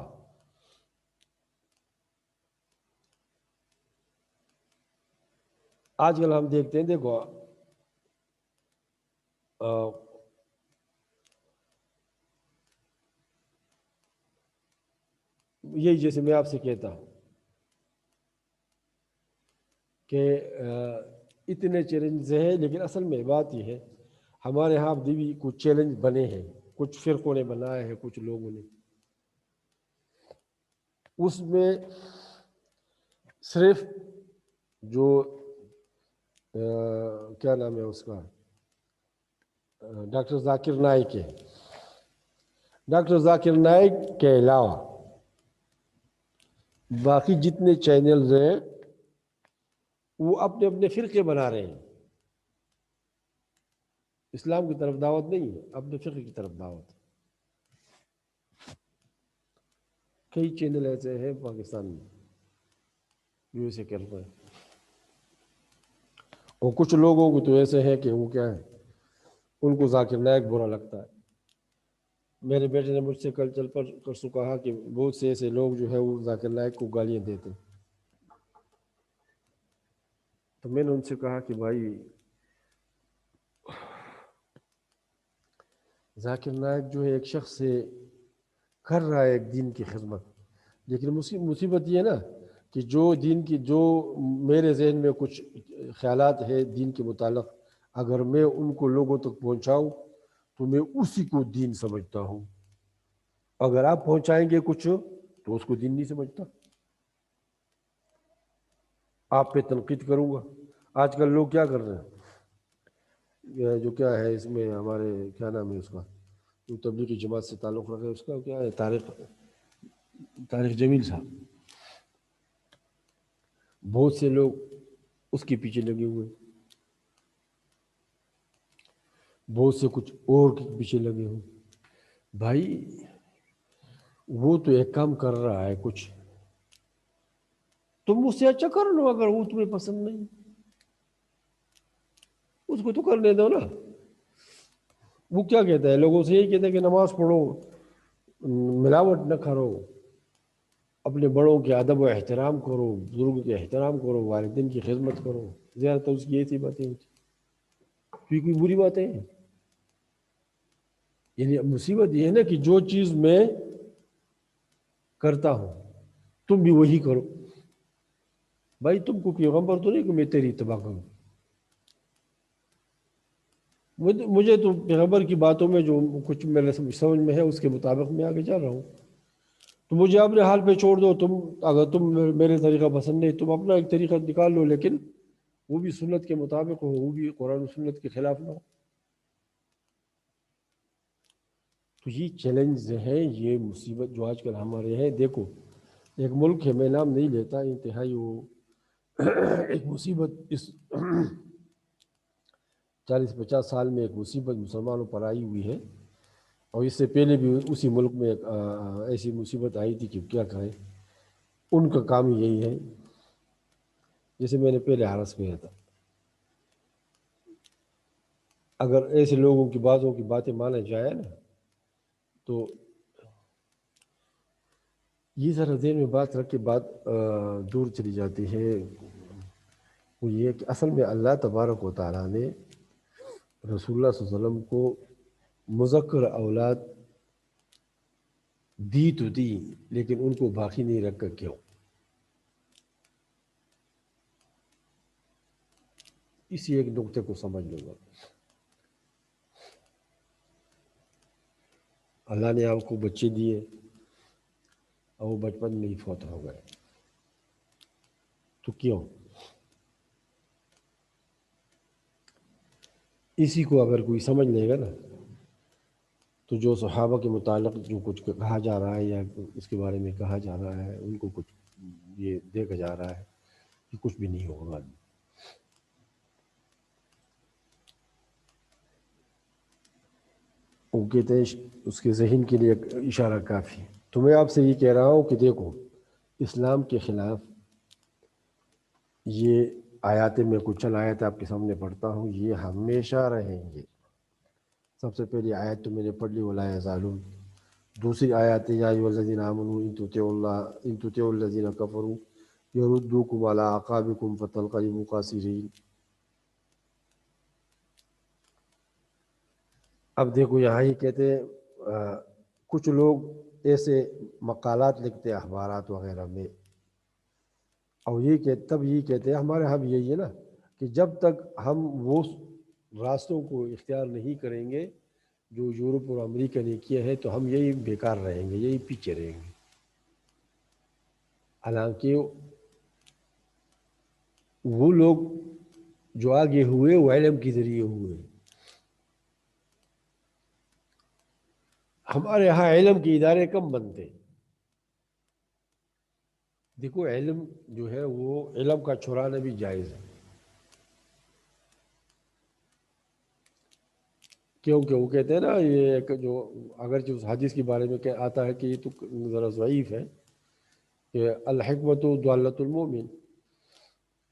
آج کل ہم دیکھتے ہیں، دیکھو یہی جیسے میں آپ سے کہتا ہوں کہ اتنے چیلنج ہیں، لیکن اصل میں بات یہ ہے ہمارے ہاں بھی کچھ چیلنج بنے ہیں، کچھ فرقوں نے بنائے ہیں، کچھ لوگوں نے. اس میں صرف جو کیا نام ہے اس کا، ڈاکٹر ذاکر نائک ہے، ڈاکٹر ذاکر نائک کے علاوہ باقی جتنے چینلز ہیں وہ اپنے اپنے فرقے بنا رہے ہیں. اسلام کی طرف دعوت نہیں ہے، اپنے فرقے کی طرف دعوت. کئی چینل ایسے ہیں پاکستان میں جو ایسے کر رہے ہیں، اور کچھ لوگوں کو تو ایسے ہیں کہ وہ کیا ہے، ان کو ذاکر نائک برا لگتا ہے. میرے بیٹے نے مجھ سے کل چل پر پرسوں کہا کہ بہت سے ایسے لوگ جو ہے وہ ذاکر نائک کو گالیاں دیتے. تو میں نے ان سے کہا کہ بھائی ذاکر نائک جو ہے ایک شخص سے کر رہا ہے ایک دین کی خدمت، لیکن مصیبت یہ ہے نا کہ جو دین کی جو میرے ذہن میں کچھ خیالات ہے دین کے متعلق، اگر میں ان کو لوگوں تک پہنچاؤں تو میں اسی کو دین سمجھتا ہوں. اگر آپ پہنچائیں گے کچھ تو اس کو دین نہیں سمجھتا. آپ پہ تنقید کروں گا. آج کل لوگ کیا کر رہے ہیں، جو کیا ہے اس میں ہمارے کیا نام ہے اس کا، جو تبلیغی جماعت سے تعلق رکھے، اس کا کیا ہے، طارق جمیل صاحب، بہت سے لوگ اس کے پیچھے لگے ہوئے، بہت سے کچھ اور کے پیچھے لگے ہوئے. بھائی وہ تو ایک کام کر رہا ہے کچھ، تم اس سے اچھا کر لو. اگر وہ تمہیں پسند نہیں اس کو تو کرنے دو نا. وہ کیا کہتا ہے، لوگوں سے یہی کہتا ہے کہ نماز پڑھو، ملاوٹ نہ کرو، اپنے بڑوں کے ادب و احترام کرو، بزرگوں کے احترام کرو، والدین کی خدمت کرو. زیادہ تر اس کی ایسی باتیں ہوتی، کوئی بری باتیں ہیں. یعنی مصیبت یہ ہے نا کہ جو چیز میں کرتا ہوں تم بھی وہی کرو. بھائی تم کو پیغمبر تو نہیں کہ میں تیری اتباع کروں. مجھے تو پیغمبر کی باتوں میں جو کچھ میرے سمجھ میں ہے اس کے مطابق میں آگے جا رہا ہوں. تو مجھے اپنے حال پہ چھوڑ دو. اگر تم میرے طریقہ پسند نہیں، تم اپنا ایک طریقہ نکال لو، لیکن وہ بھی سنت کے مطابق ہو، وہ بھی قرآن و سنت کے خلاف نہ ہو. تو یہ چیلنج ہے، یہ مصیبت جو آج کل ہمارے ہیں. دیکھو ایک ملک ہے، میں نام نہیں لیتا، انتہائی وہ ایک مصیبت اس 40-50 سال میں ایک مصیبت مسلمانوں پر آئی ہوئی ہے. اور اس سے پہلے بھی اسی ملک میں ایک ایسی مصیبت آئی تھی کہ کیا کہیں، ان کا کام یہی ہے. جیسے میں نے پہلے عرض کیا تھا، اگر ایسے لوگوں کی باتیں مانا جائے نا تو یہ ذرا ذہن میں بات رکھ کے بات دور چلی جاتی ہے. وہ یہ کہ اصل میں اللہ تبارک و تعالیٰ نے رسول اللہ صلی اللہ علیہ وسلم کو مذکر اولاد دی تو دی، لیکن ان کو باقی نہیں رکھا. کیوں؟ اسی ایک نقطے کو سمجھ لوں گا. اللہ نے آپ کو بچے دیے اور وہ بچپن میں ہی فوت ہو گئے، تو کیوں؟ اسی کو اگر کوئی سمجھ لے گا نا تو جو صحابہ کے متعلق جو کچھ کہا جا رہا ہے یا اس کے بارے میں کہا جا رہا ہے ان کو کچھ یہ دیکھا جا رہا ہے کہ کچھ بھی نہیں ہوگا بعد میں۔ وہ کہتے ہیں اس کے ذہن کے لیے ایک اشارہ کافی ہے۔ تو میں آپ سے یہ کہہ رہا ہوں کہ دیکھو اسلام کے خلاف یہ آیاتیں میں کچھ چند آیات آپ کے سامنے پڑھتا ہوں، یہ ہمیشہ رہیں گے۔ سب سے پہلی آیت تو میں نے پڑھ لی وَلَا يَزَالُونَ، دوسری آیات یا ایھا الذین آمنوا ان تطیعوا الذین کفروا یردوکم علی اعقابکم فتنقلبوا خاسرین۔ اب دیکھو یہاں ہی کہتے ہیں کچھ لوگ ایسے مقالات لکھتے ہیں اخبارات وغیرہ میں، اور تب یہ کہتے ہیں ہمارے ہاں بھی یہی ہے نا کہ جب تک ہم وہ راستوں کو اختیار نہیں کریں گے جو یورپ اور امریکہ نے کیا ہے تو ہم یہی بیکار رہیں گے، یہی پیچھے رہیں گے۔ حالانکہ وہ لوگ جو آگے ہوئے وہ علم کے ذریعے ہوئے۔ ہمارے ہاں علم کے ادارے کم بنتے ہیں۔ دیکھو علم جو ہے وہ علم کا چھرانا بھی جائز ہے، کیونکہ وہ کہتے ہیں نا یہ ایک جو اگرچہ اس حدیث کے بارے میں آتا ہے کہ یہ تو ذرا ضعیف ہے کہ الحکمت ضالۃ المؤمن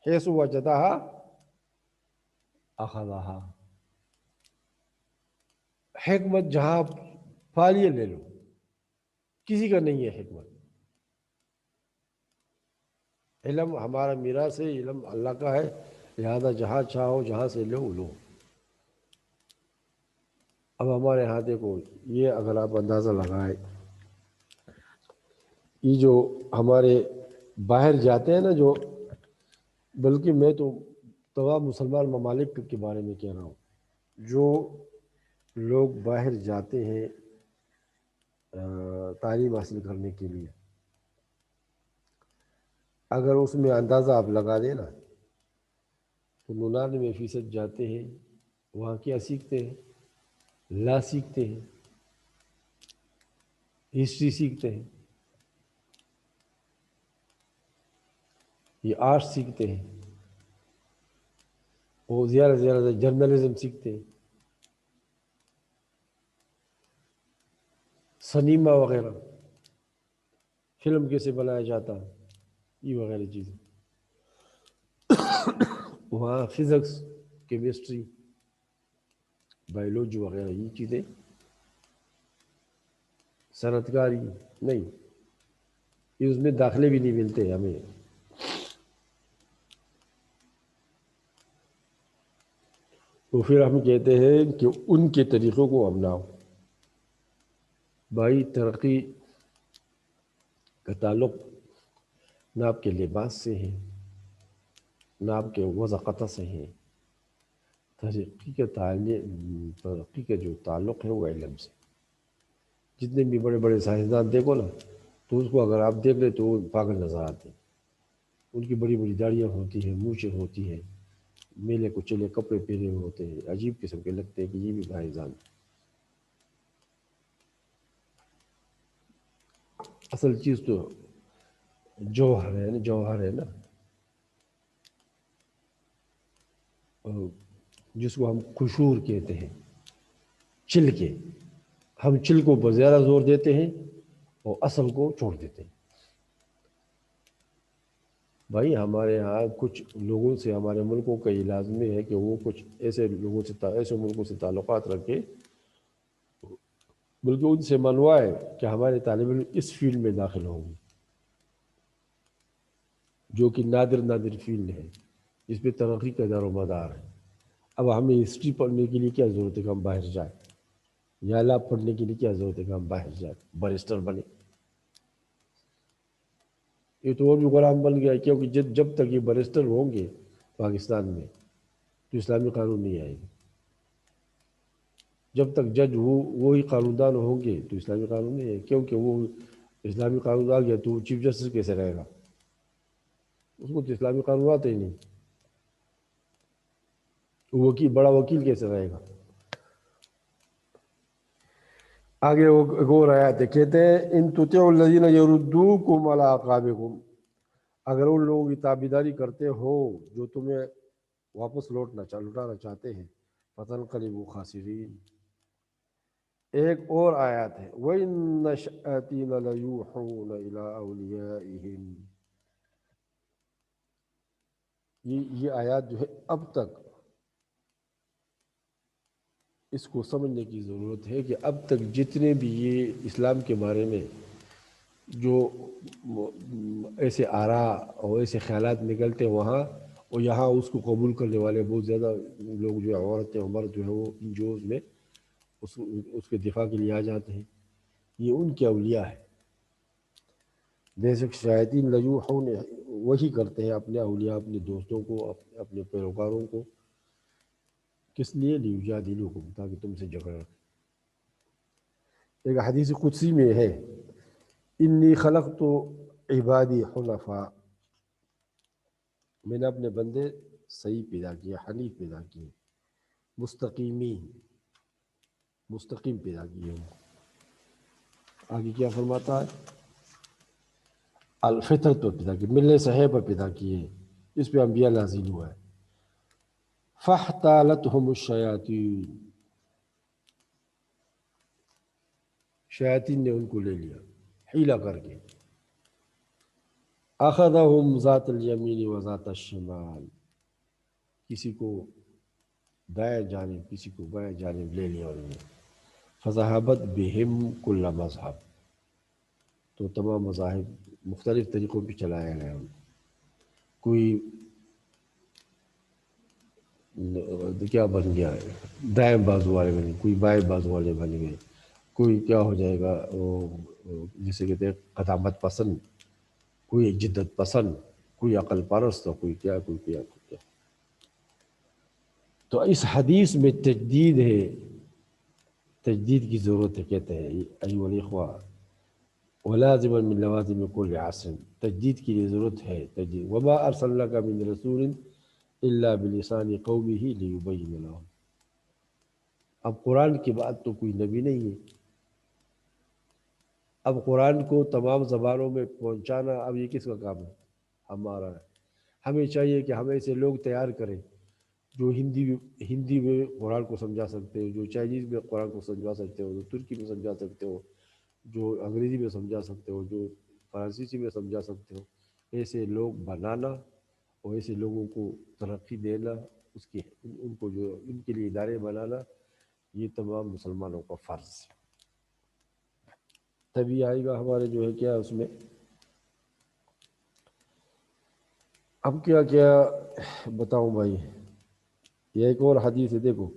حیث وجدہا اخذہا، حکمت جہاں پالیے لے لو، کسی کا نہیں ہے حکمت۔ علم ہمارا میراث ہے، علم اللہ کا ہے، لہذا جہاں چاہو جہاں سے لو۔ اب ہمارے ہاں دیکھو یہ اگر آپ اندازہ لگائیں، یہ جو ہمارے باہر جاتے ہیں نا جو، بلکہ میں تو تمام مسلمان ممالک کے بارے میں کہہ رہا ہوں، جو لوگ باہر جاتے ہیں تعلیم حاصل کرنے کے لیے، اگر اس میں اندازہ آپ لگا دیں نا تو 99% جاتے ہیں، وہاں کیا سیکھتے ہیں؟ لا سیکھتے ہیں، ہسٹری سیکھتے ہیں، یہ آرٹ سیکھتے ہیں، اور زیادہ سے زیادہ جرنلزم سیکھتے ہیں، سنیما وغیرہ، فلم کیسے بنایا جاتا ہے، یہ وغیرہ چیزیں۔ وہاں فزکس، کیمسٹری، بایولوجی وغیرہ یہ چیزیں، صنعت کاری نہیں، یہ اس میں داخلے بھی نہیں ملتے ہمیں۔ تو پھر ہم کہتے ہیں کہ ان کے طریقوں کو اپناؤ۔ بھائی ترقی کا تعلق نہ آپ کے لباس سے ہے، نہ آپ کے وضاقت سے ہے، ترقی کا جو تعلق ہے وہ علم سے۔ جتنے بھی بڑے بڑے سائنسدان دیکھو نا تو اس کو اگر آپ دیکھ لیں تو وہ پاگل نظر آتے ہیں، ان کی بڑی بڑی داڑیاں ہوتی ہیں، مونچھیں ہوتی ہیں، میلے کچلے کپڑے پہنے ہوئے ہوتے ہیں، عجیب قسم کے لگتے ہیں کہ یہ بھی سائنسدان۔ اصل چیز تو جوہر ہے نا، جس کو ہم قشور کہتے ہیں، چل کے ہم چلکوں پر زیادہ زور دیتے ہیں اور اصل کو چھوڑ دیتے ہیں۔ بھائی ہمارے ہاں کچھ لوگوں سے، ہمارے ملکوں کا یہ لازمی ہے کہ وہ کچھ ایسے لوگوں سے، ایسے ملکوں سے تعلقات رکھے، بلکہ ان سے منوائے کہ ہمارے طالب علم اس فیلڈ میں داخل ہوں گے، جو کہ نادر فیلڈ ہے، جس پہ ترقی کا دار و مدار ہے۔ اب ہمیں ہسٹری پڑھنے کے لیے کیا ضرورت ہے کہ ہم باہر جائیں، یا لا پڑھنے کے لیے کیا ضرورت ہے کہ ہم باہر جائیں بیرسٹر بنے؟ یہ تو اور بھی غلام بن گیا، کیونکہ جب تک یہ بیرسٹر ہوں گے پاکستان میں تو اسلامی قانون نہیں آئے گا، جب تک جج وہی قانون دان ہوں گے تو اسلامی قانون نہیں ہے، کیونکہ وہ اسلامی قانون آ گیا تو وہ چیف جسٹس کیسے رہے گا؟ اس کو تو اسلامی قانون آتا ہی نہیں۔ وکیل بڑا وکیل کیسے رہے گا؟ آگے وہ ایک اور آیات ہے، کہتے ہیں ان تطیعوا الذین یردوکم علی اعقابکم، اگر ان لوگوں کی تابعداری کرتے ہو جو تمہیں واپس لوٹانا چاہتے ہیں، فتنقلبوا خاسرین۔ ایک اور آیات ہے وَإِنَّ الشَّيَاطِينَ لَيُوحُونَ إِلَىٰ أَوْلِيَائِهِمْ۔ یہ آیات جو ہے اب تک اس کو سمجھنے کی ضرورت ہے کہ اب تک جتنے بھی یہ اسلام کے بارے میں جو ایسے آراء اور ایسے خیالات نکلتے وہاں اور یہاں اس کو قبول کرنے والے بہت زیادہ لوگ جو ہے، عورتیں اور مرد جو ہے وہ ان جوز میں اس کے دفاع کے لیے آ جاتے ہیں، یہ ان کے اولیاء ہے۔ جیسے شیاطین لیوحون وہی کرتے ہیں اپنے اولیاء، اپنے دوستوں کو، اپنے پیروکاروں کو، کس لیے؟ لیجادلوکم، تاکہ تم سے جھگڑا۔ ایک حدیث قدسی میں ہے انی خلقت عبادی حنفاء، میں نے اپنے بندے صحیح پیدا کیا، حنیف پیدا کیے، مستقیم پیدا کیے ہوں۔ آگے کیا فرماتا ہے؟ الفطرت پر پیدا کیے، ملنے صحیح پر پیدا کیے، اس پہ انبیاء نازل ہوا ہے۔ فاحتالتہم الشیاطین، شیاطین نے ان کو لے لیا حیلہ کر کے۔ اخذہم ذات الیمین و ذات الشمال، کسی کو دائیں جانب کسی کو بائیں جانب لے لیا انہوں نے۔ فذہبت بہم کل مذہب، تو تمام مذاہب مختلف طریقوں پہ چلایا گیا۔ کوئی کیا بن گیا، دائیں بازو والے بن گئے، کوئی بائیں بازو والے بن گئے، کوئی کیا ہو جائے گا وہ جسے کہتے ہیں قدامت پسند، کوئی جدت پسند، کوئی عقل پرست، کوئی کیا کوئی کیا کوئی کیا۔ تو اس حدیث میں تجدید ہے، تجدید کی ضرورت ہے۔ کہتے ہیں ایھا الاخوہ ولازما من لوازم کل عصر، تجدید کی لیے ضرورت ہے تجدید۔ وما ارسلناک من رسول الا بلسان قومہ لیبین لہم، اب قرآن کے بعد تو کوئی نبی نہیں ہے، اب قرآن کو تمام زبانوں میں پہنچانا اب یہ کس کا کام ہے؟ ہمارا ہے۔ ہمیں چاہیے کہ ہم ایسے لوگ تیار کریں جو ہندی میں قرآن کو سمجھا سکتے ہو، جو چائنیز میں قرآن کو سمجھا سکتے ہو، جو ترکی میں سمجھا سکتے ہو، جو انگریزی میں سمجھا سکتے ہو، جو فرانسیسی میں سمجھا سکتے ہو، ایسے لوگ بنانا اور ایسے لوگوں کو ترقی دینا، ان کو جو ان کے لیے ادارے بنانا، یہ تمام مسلمانوں کا فرض ہے۔ تبھی آئے گا ہمارے جو ہے کیا اس میں۔ اب کیا کیا بتاؤں بھائی، یہ ایک اور حدیث ہے، دیکھو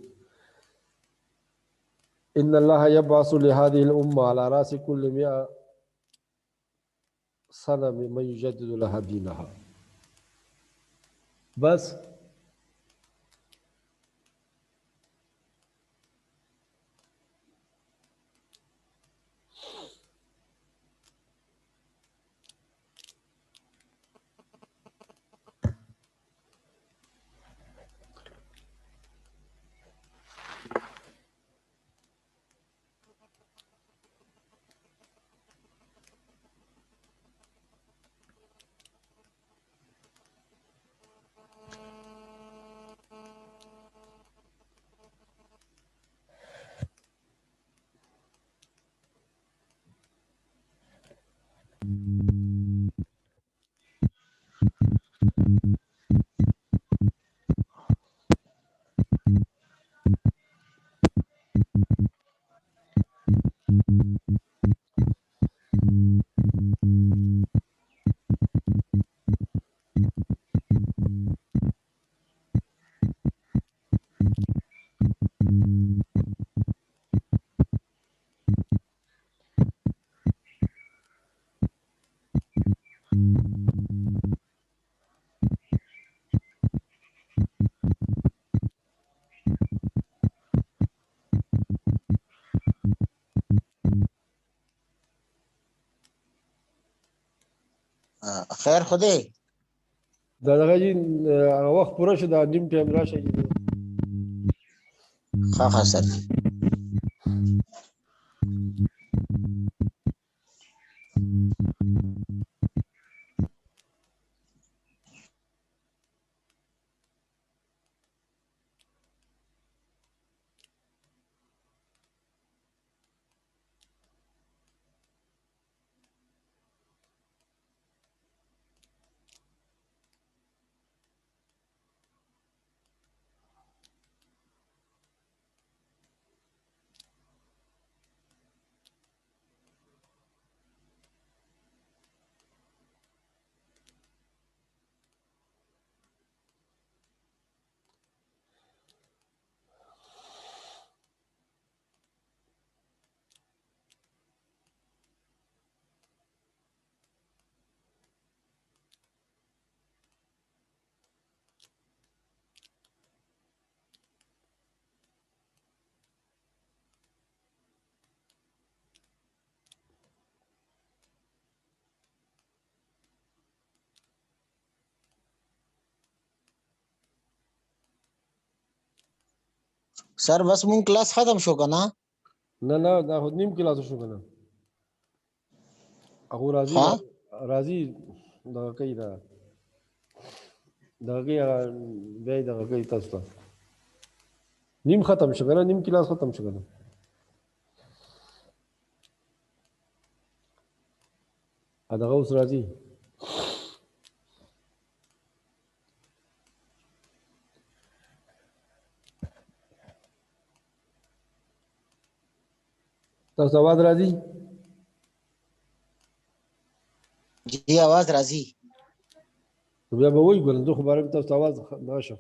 ان اللہ یبعث لہذہ الامہ علی راس کل 100 سنہ من یجدد لہا دینہا۔ بس خیر خدای دغه جی وخت پوره شو، دا نیم ټایم راشه. ہاں سر جی. سر بس مونږ کلاس ختم شو کنه؟ نه دا خو نیم کلاس شو کنه. هغه راځي دغه کوي بیا دغه کوي تاسو ته نیم ختم شو کنه، نیم کلاس ختم شو کنه. دغه اوس راځي. تاسو آواز راځي؟ جی آواز راځي. بیا به وایي ګورم زه خو باره تاسو آواز راشه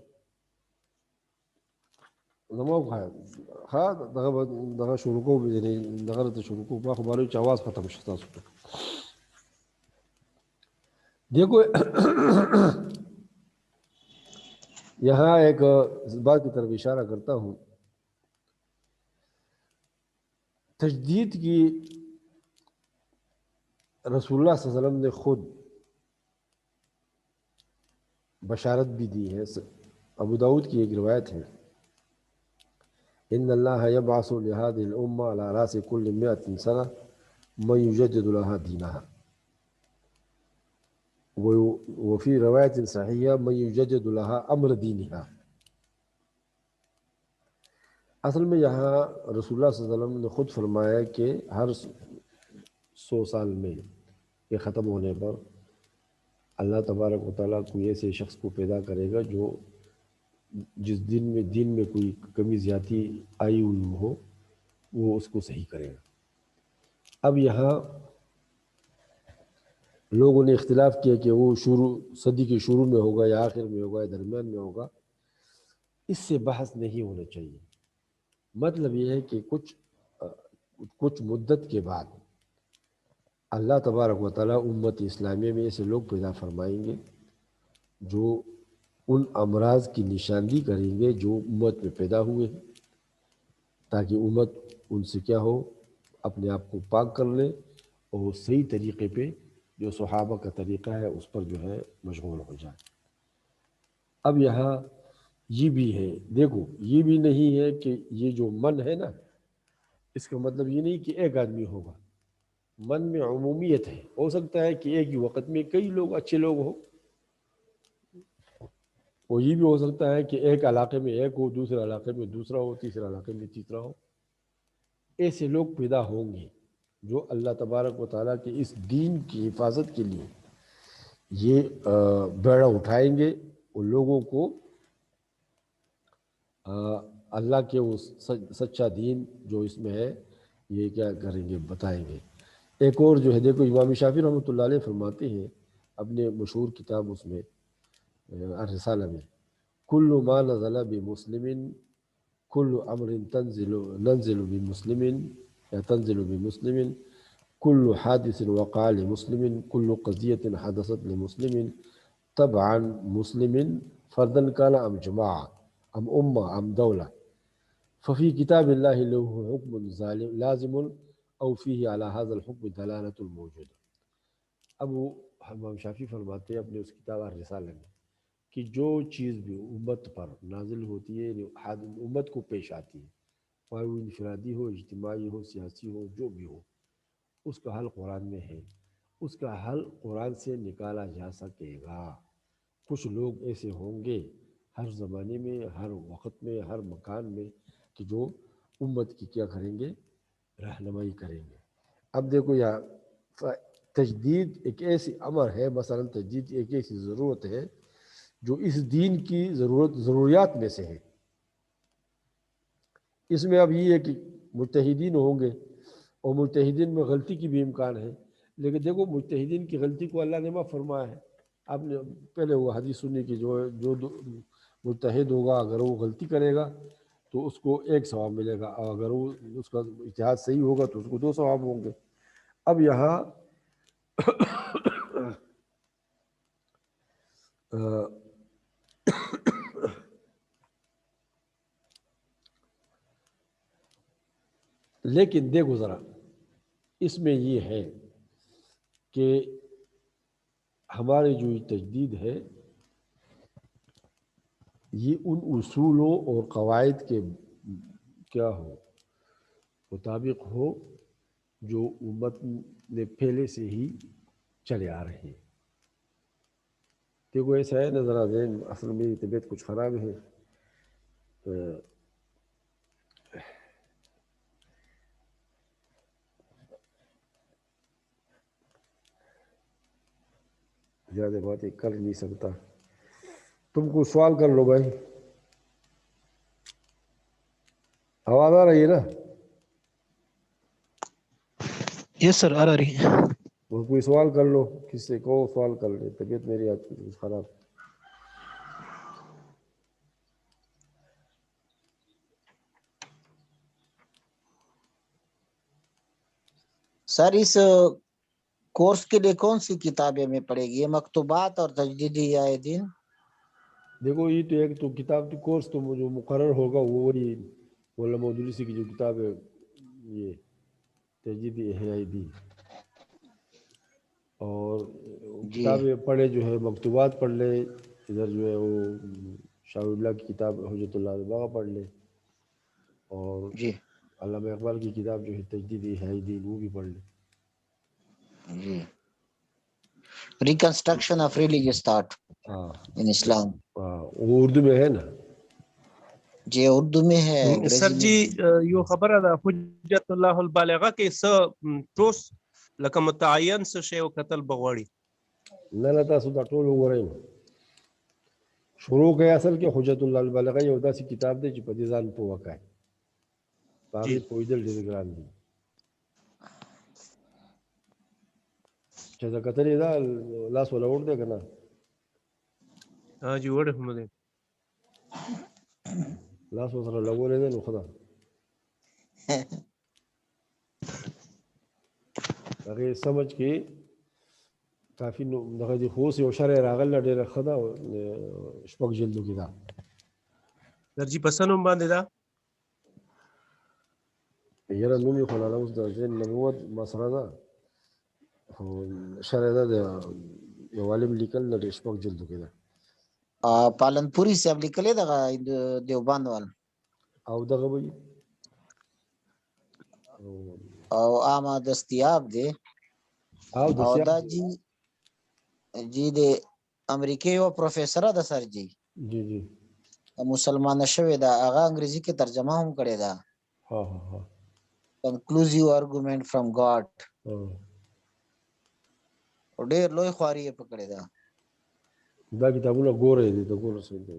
زما ښه دغه شروع کوو دغه ته شروع کوو ما خو باره چې آواز ختم شي تاسو ته. دیکھو یہاں ایک بات کی طرف اشارہ کرتا ہوں. تجدید کی رسول اللہ صلی اللہ علیہ وسلم نے خود بشارت بھی دی ہے. ابو داؤد کی ایک روایت ہے ان اللہ یبعث لهذه الامه على راس كل 100 سنه من يجدد لها دینها وفي روایت صحیحہ من يجدد لها امر دینها. اصل میں یہاں رسول اللہ صلی اللہ علیہ وسلم نے خود فرمایا کہ ہر 100 سال میں یہ ختم ہونے پر اللہ تبارک و تعالیٰ کوئی ایسے شخص کو پیدا کرے گا جو جس دین میں کوئی کمی زیادتی آئی ہوئی ہو وہ اس کو صحیح کرے گا. اب یہاں لوگوں نے اختلاف کیا کہ وہ صدی کے شروع میں ہوگا یا آخر میں ہوگا یا درمیان میں ہوگا. اس سے بحث نہیں ہونا چاہیے. مطلب یہ ہے کہ کچھ مدت کے بعد اللہ تبارک و تعالیٰ امت اسلامیہ میں ایسے لوگ پیدا فرمائیں گے جو ان امراض کی نشاندہی کریں گے جو امت میں پیدا ہوئے ہیں تاکہ امت ان سے کیا ہو اپنے آپ کو پاک کر لے اور صحیح طریقے پہ جو صحابہ کا طریقہ ہے اس پر جو ہے مشغول ہو جائے. اب یہاں یہ بھی ہے دیکھو یہ بھی نہیں ہے کہ یہ جو من ہے نا اس کا مطلب یہ نہیں کہ ایک آدمی ہوگا. من میں عمومیت ہے. ہو سکتا ہے کہ ایک ہی وقت میں کئی لوگ اچھے لوگ ہوں اور یہ بھی ہو سکتا ہے کہ ایک علاقے میں ایک ہو دوسرے علاقے میں دوسرا ہو تیسرے علاقے میں تیسرا ہو. ایسے لوگ پیدا ہوں گے جو اللہ تبارک و تعالیٰ کے اس دین کی حفاظت کے لیے یہ بیڑا اٹھائیں گے اور لوگوں کو اللہ کے وہ سچا دین جو اس میں ہے یہ کیا کریں گے بتائیں گے. ایک اور جو ہے دیکھو امام شافعی رحمۃ اللہ علیہ فرماتے ہیں اپنے مشہور کتاب اس میں الرسالہ میں کل ما نزل بمسلم کل امر ننزل بمسلم یا تنزل بمسلم کل حادث وقع لمسلم کل قضیۃ حدثت لمسلم تبعا مسلم فردا کان ام جماعہ ام امہ ام دولہ ففی کتاب اللہ له حکم لازم او فیہ علی هذا الحکم دلالۃ الموجود. اب وہ امام شافعی فرماتے ہیں اپنے اس کتاب الرسالہ میں کہ جو چیز بھی امت پر نازل ہوتی ہے امت کو پیش آتی ہے خواہ وہ انفرادی ہو، اجتماعی ہو، سیاسی ہو، جو بھی ہو، اس کا حل قرآن میں ہے، اس کا حل قرآن سے نکالا جا سکے گا۔ کچھ لوگ ایسے ہوں گے ہر زمانے میں، ہر وقت میں، ہر مکان میں، کہ جو امت کی کیا کریں گے، رہنمائی کریں گے۔ اب دیکھو یار، تجدید ایک ایسی امر ہے، مثلا تجدید ایک ایسی ضرورت ہے جو اس دین کی ضروریات میں سے ہے۔ اس میں اب یہ ہے کہ مجتہدین ہوں گے، اور مجتہدین میں غلطی کی بھی امکان ہے، لیکن دیکھو مجتہدین کی غلطی کو اللہ نے معاف فرمایا ہے۔ آپ نے پہلے وہ حدیث سنی کہ جو مجتہد ہوگا اگر وہ غلطی کرے گا تو اس کو 1 ثواب ملے گا، اور اگر وہ اس کا اجتہاد صحیح ہوگا تو اس کو 2 ثواب ہوں گے۔ اب یہاں لیکن دیکھو ذرا، اس میں یہ ہے کہ ہماری جو تجدید ہے یہ ان اصولوں اور قواعد کے کیا ہو مطابق ہو جو امت نے پہلے سے ہی چلے آ رہے ہیں۔ دیکھو ایسا ہے نا، ذرا ذہن، اصل میری طبیعت کچھ خراب ہے، زیادہ باتیں کر نہیں سکتا۔ تم کو سوال کر لو بھائی، آواز آ رہی ہے نا؟ یس سر، آ رہی ہے۔ وہ کوئی سوال کر لو، کس سے کہو سوال کر لے، طبیعت میری آج کچھ خراب۔ سر اس کورس کے لیے کون سی کتابیں میں پڑھے گی؟ یہ مکتوبات اور تجدیدی دین؟ دیکھو یہ تو ایک تو کتاب تو کورس تو جو مقرر ہوگا وہ وہی مولانا مودودی کی جو کتاب ہے، یہ تجدید احیاء دین، اور جی کتابیں پڑھے جو ہے مکتوبات پڑھ لے، ادھر جو ہے وہ شاہ اللہ کی کتاب حجت اللہ الباغہ پڑھ لے، اور جی علامہ اقبال کی کتاب جو ہے تجدید احیاء دین وہ بھی پڑھ لے۔ جی، ریکنسٹرکشن آف ریلیجیس تھاٹ ہاں ان اسلام، ہاں، وہ اردو میں ہے نا؟ جی اردو میں ہے، سر انگریزی جی میں یو خبره ده حجت الله البالغه کې څه ټوس لکه متعین څه شی او قتل بغواړي؟ نه نه، تاسو دا ټول وګورئ نو. شروع کوي اصل کې حجت الله البالغه یو داسې کتاب دی چې په دې ځان پوه کوي، په هغې پوهېدل ډېر ګران دي. چې دا کتلې ده لاس ولا وړ دی که نه؟ ها جی وړ هم دی، لاس ورسره لګولی دی نو ښه ده. هغې سمجھ کې کافي دغه دي، خو اوس یو شرح راغله ډېره ښه ده، 6 جلدو کې ده. سر جی په څه نوم باندې ده؟ یاره نوم یې خو لاله اوس د ذهن نبوت مسره ده، خو شرح ده د یو عالم لیکل ده، 6 جلدو کې ده. پالنپوری صاحب لیکلی دغه دیوبند وال، او دغه به او عامه دستیاب دی. او او دا جی د امریکې یو پروفیسره ده سر جی، جی جی مسلمانه شوې ده، هغه انګریزي کې ترجمه هم کړې ده، ها ها ها، کنکلوزیو آرګومنټ فرام ګاډ، او ډېر لوی خواري یې پکړې ده. دا کتابونه ګورئ دي، د ګورو څه دی.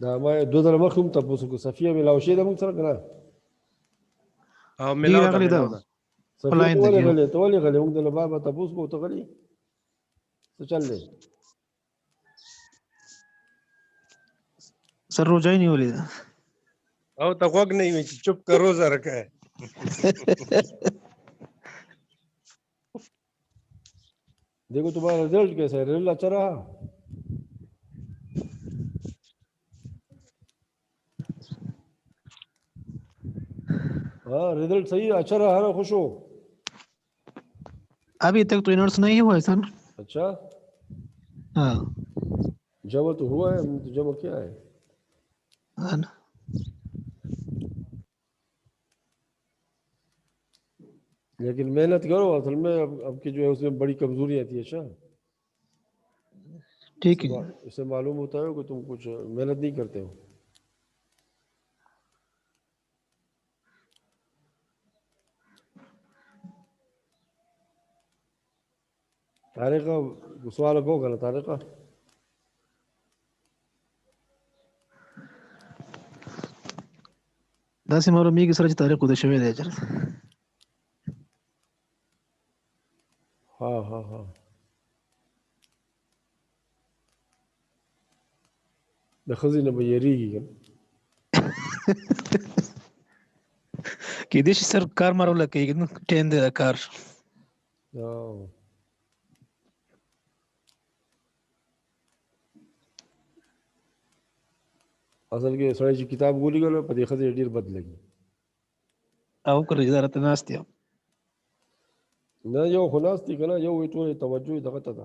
دا ما 2 ځله مخکې هم تپوس وکړو، صفیه میلاو شوې ده موږ سره که نه؟ او ملاو ده ملاو ده. صفیه ته ولې غلې؟ ته ولې غلې؟ موږ د لبا به تپوس کوو، ته غلې؟ څه چل دی؟ سر روجای نیولې ده. او ته غوږ نه یې چې چپ کا روزه رکھے. دیکھو تمہارا رزلٹ کیسا ہے؟ رزلٹ اچھا رہا؟ ہاں رزلٹ صحیح اچھا رہا نا؟ خوش ہو؟ ابھی تک تو انرس نہیں ہوا ہے سر. اچھا ہاں جمع تو ہوا ہے, ہم نے تو جمع کیا ہے. ہاں نا. لیکن محنت کرو, اصل میں اب کی جو ہے اس میں بڑی کمزوری آتی ہے. اچھا ٹھیک ہے جی. اس سے معلوم ہوتا ہے کہ تم کچھ محنت نہیں کرتے ہو. طارقہ سوال کو کرنا طارقہ. داسې معلومیږي سره چې تاریخ خود شوی دی اجل. ہاں ہاں ہاں د ښځې نه به یېرېږي که نه. کېدای شي سر کار مارول کېږي نو ټیم دی د کار. اصل کې سړی چې کتاب ولیکلو په دې ښځې ډېر بد لګي. او کله چې راته ناست یم نه یو خو ناست دی که نه, یو وایي ټولې توجه یې دغه ته ده.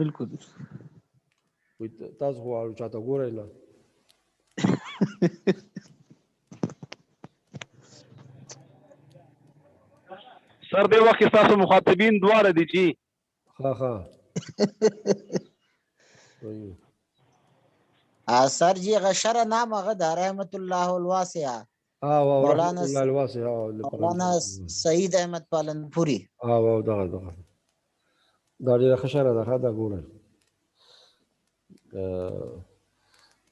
بالکل. تاسو خو اړو چاته ګورئ نه. سر دې وخت کې ستاسو مخاطبین دواړه دي چې ها ها سر جی غشر نام هغه د رحمت الله الواسع رحمت الله الواسع مولانا سعید احمد پالنپوری. دغه دا ډېره ښه شعره ده. دا ګورئ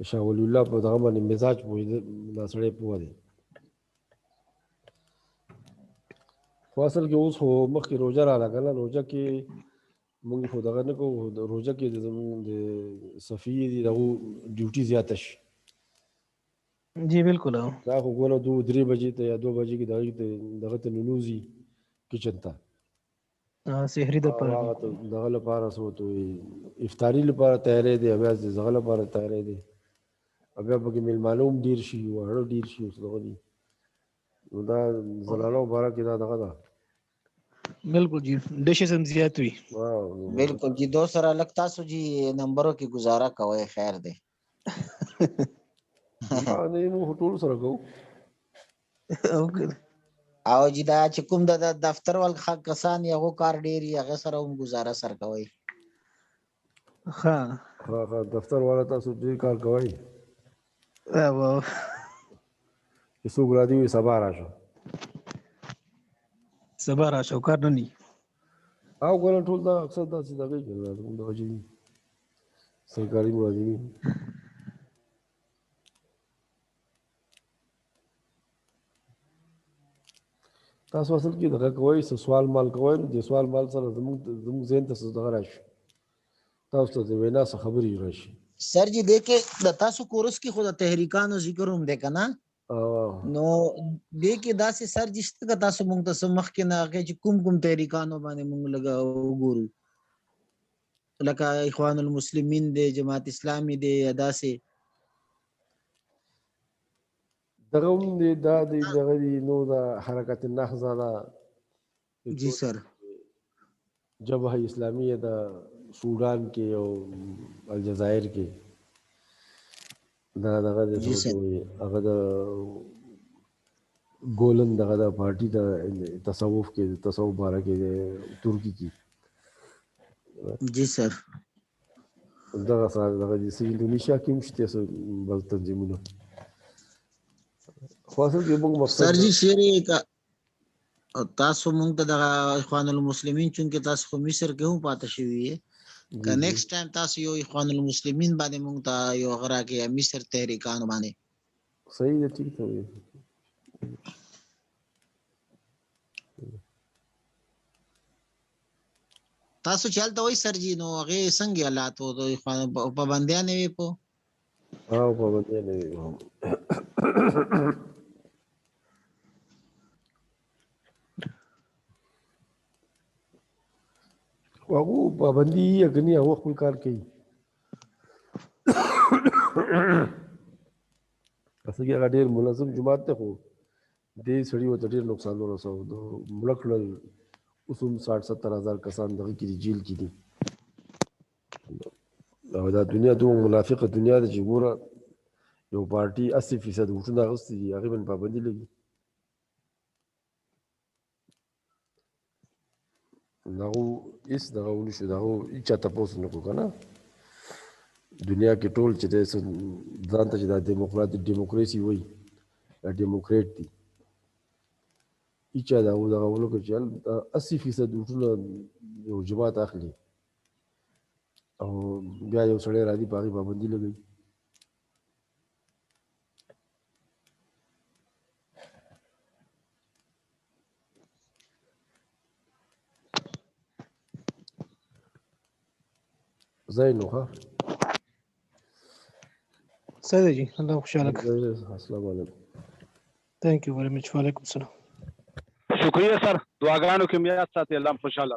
شاه ولی الله په دغه باندې مزاج پوهېده, دا سړی پوه دی. خو اصل کې اوس خو مخکې روژه راغله که نه, روژه کې مونږ خو دغه نه کوو. روژه کې زمونږ د صفیې دي دغو ډیوټي زیاته شي. جی بالکل. دا خو ګوره 2-3 بجې ته یا 2 بجې کې دغه ته ننوځي کچن ته, سحري دپاره دغه لپاره څه ورته وایي افطاري لپاره تیاری دی, بیا د دغه لپاره تیاری دی, بیا پکې میلمانه هم ډېر شي, واړه ډېر شي. اوس دغه دي نو دا زنانو باره کې دا دغه ده. بالکل جی ڈشز هم زیات وي. بالکل جی. دو سره لگ تاسو جی نمبروں کی گزارا کوي خیر دی. نه موږ ټول سره کوو. او جی دا چې کوم د دفتر ول کسان یو کار ډیر هغه سره هم گزارا سر کوي. ها دفتر والا تاسو ډیر کار کوي. او چې څوک را دي وي سبا راشه, سبا راشه کار نه ني. او ګوره ټول دا اکثر داسې دغه کوي دغه چې سرکاري ملازمین. تاسو اصل کې دغه کوئ څه سوال مال کوئ, نو د سوال مال سره زموږ ذهن ته څه دغه راشي, تاسو ته د وینا څه خبرې راشي. سر جی دیکھے د تاسو کورس کې خود تحریکانو ذکر هم دی که نه, نو دې کې داسې سر جی شته که تاسو مونږ ته څه مخکې نه هغې چې کوم تحریکانو باندې مونږ لږه وګورو, لکه اخوان المسلمین دی, جماعت اسلامی دی, یا داسې دغه هم دی, دا دی دغه دی, نو دا حرکت النهضه ده. جی سر. جبهه اسلامیه ده سودان کې او الجزائر کې. دا دغه د هغه د ګولن دغه د پارټي د تصوف کې تصوف باره کې د ترکی کې. جی سر. دغه سره دغه د انډونیشیا کې هم شته څه بل تنظیمونه. خو اصل کې موږ مقصد سر جی شیرې کا تاسو مونږ ته د اخوان المسلمین چونکې تاسو خو مصر کې هم پاتې شوي یې, که نیکسټ ټایم تاسو یو اخوان المسلمین باندې مونږ ته یو غره کې مصر تحریکانو باندې صحیح ده, ٹھیک ته وایي. تاسو چې هلته وایي سر جي, نو هغې څنګه حالات و د پابندیانې وې په پابندیانې وې هغو پابندي یې که نه, هغه خپل کار کوي. اصل کې هغه ډېر منظم جومات دی, خو دې سړي ورته ډېر نقصان ورساو. د مړه کړل اوس هم 60-70 هزار کسان دغه کې دي, جیل کې دي. او دا دنیا دومره منافقه دنیا ده چې ګوره یو پارټي 80% ووټونه اخیستي دي هغې باندې پابندي لګي دغو هېڅ دغه ونه شو دغو هېچا تپوس نه کړو که نه دنیا کې ټول چې دی ځان ته چې دا ډیموکراسي وایي دا ډیموکریټ دي هېچا د هغو دغه ونه کړو چې 80% ووټونه یو جماعت اخلي او بیا یو سړی راځي په هغې پابندي لګوي ځای نو ښه صحیح دی جی الله خوشحاله کړه السلام علیکم تھینک یو ویری مچ وعلیکم السلام شکریہ سر دعاګانو کې مې یاد ساتي الله خوشاله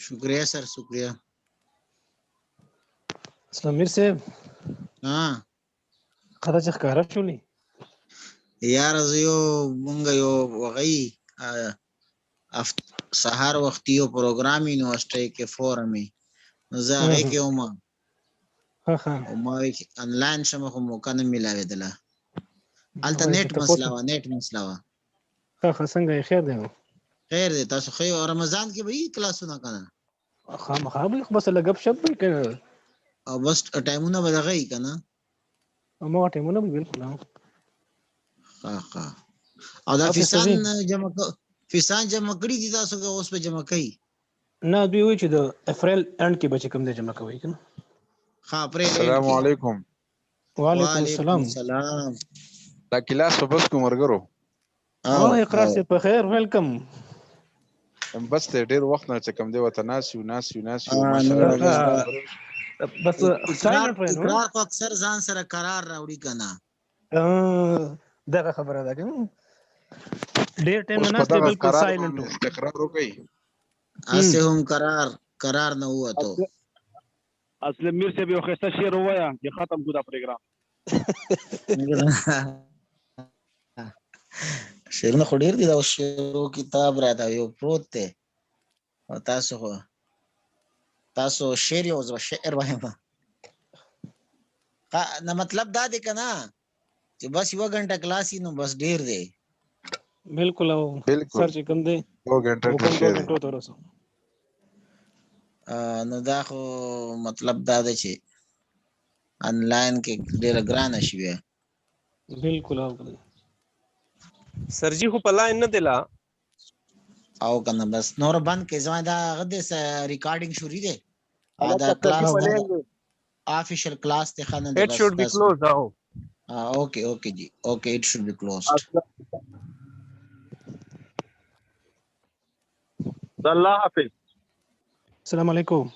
شکریہ سر شکریہ اسلام میر صاحب ها خدا چې ښکارا شولې یار زیو مونږ یو وغی سهار وختي یو پروګرام یونیورسيټي کې فورمي زه هغه کې ومه ها ها او ما انلاین شمه خو موقع نه ملاوېدله الته نیټ مسله وا ها ها څنګه خیر دی خیر دی تاسو خو رمضان کې به کلاسونه کنه خامخا به بس لګب شپ کنه او بس ټایمونه به دغه کنه ما ټایمونه به بالکل ها او دا فیسان جمع کړی دي تاسو که اوس په جمع کوي نه دوی وایي چې د اپریل اند کې به چې کوم دی جمع کوي کنه ها اپریل السلام علیکم وعلیکم السلام دا کلاس په بس کوم ورګرو او اقرار سے په خیر ویلکم بس ته ډیر وخت نه چې کوم دی وته ناسیو ماشاءالله بس سایلنت وینو اقرار کو اکثر ځان سره قرار راوړي کنه دغه خبره ده کنه ډیر ټایم نه نسته بالکل سایلنت اقرار وکي اسه هم قرار نه هوا تو اصل میر سے بھی خسته شعر ہوا کہ ختم کو دا پروگرام شعر نه خډیر دي دا شعر کتاب را دا یو پروت ته او تاسو شعر او شعر وایم نه مطلب دا دی کنه چې بس یو غنټه کلاس نو بس ډیر دی بالکل او سر چې کوم دی 2 غنټه شعر نو دا خو مطلب دا دی چې انلاین کې ډیر ګران شي بالکل او سرجی خو په لاین نه دلا او کنه بس نور بند کې ځوان دا غد ریکارډینګ شروع دی دا کلاس official class ته خانه it should be closed now okay ji okay it should be closed اللہ حافظ السلام علیکم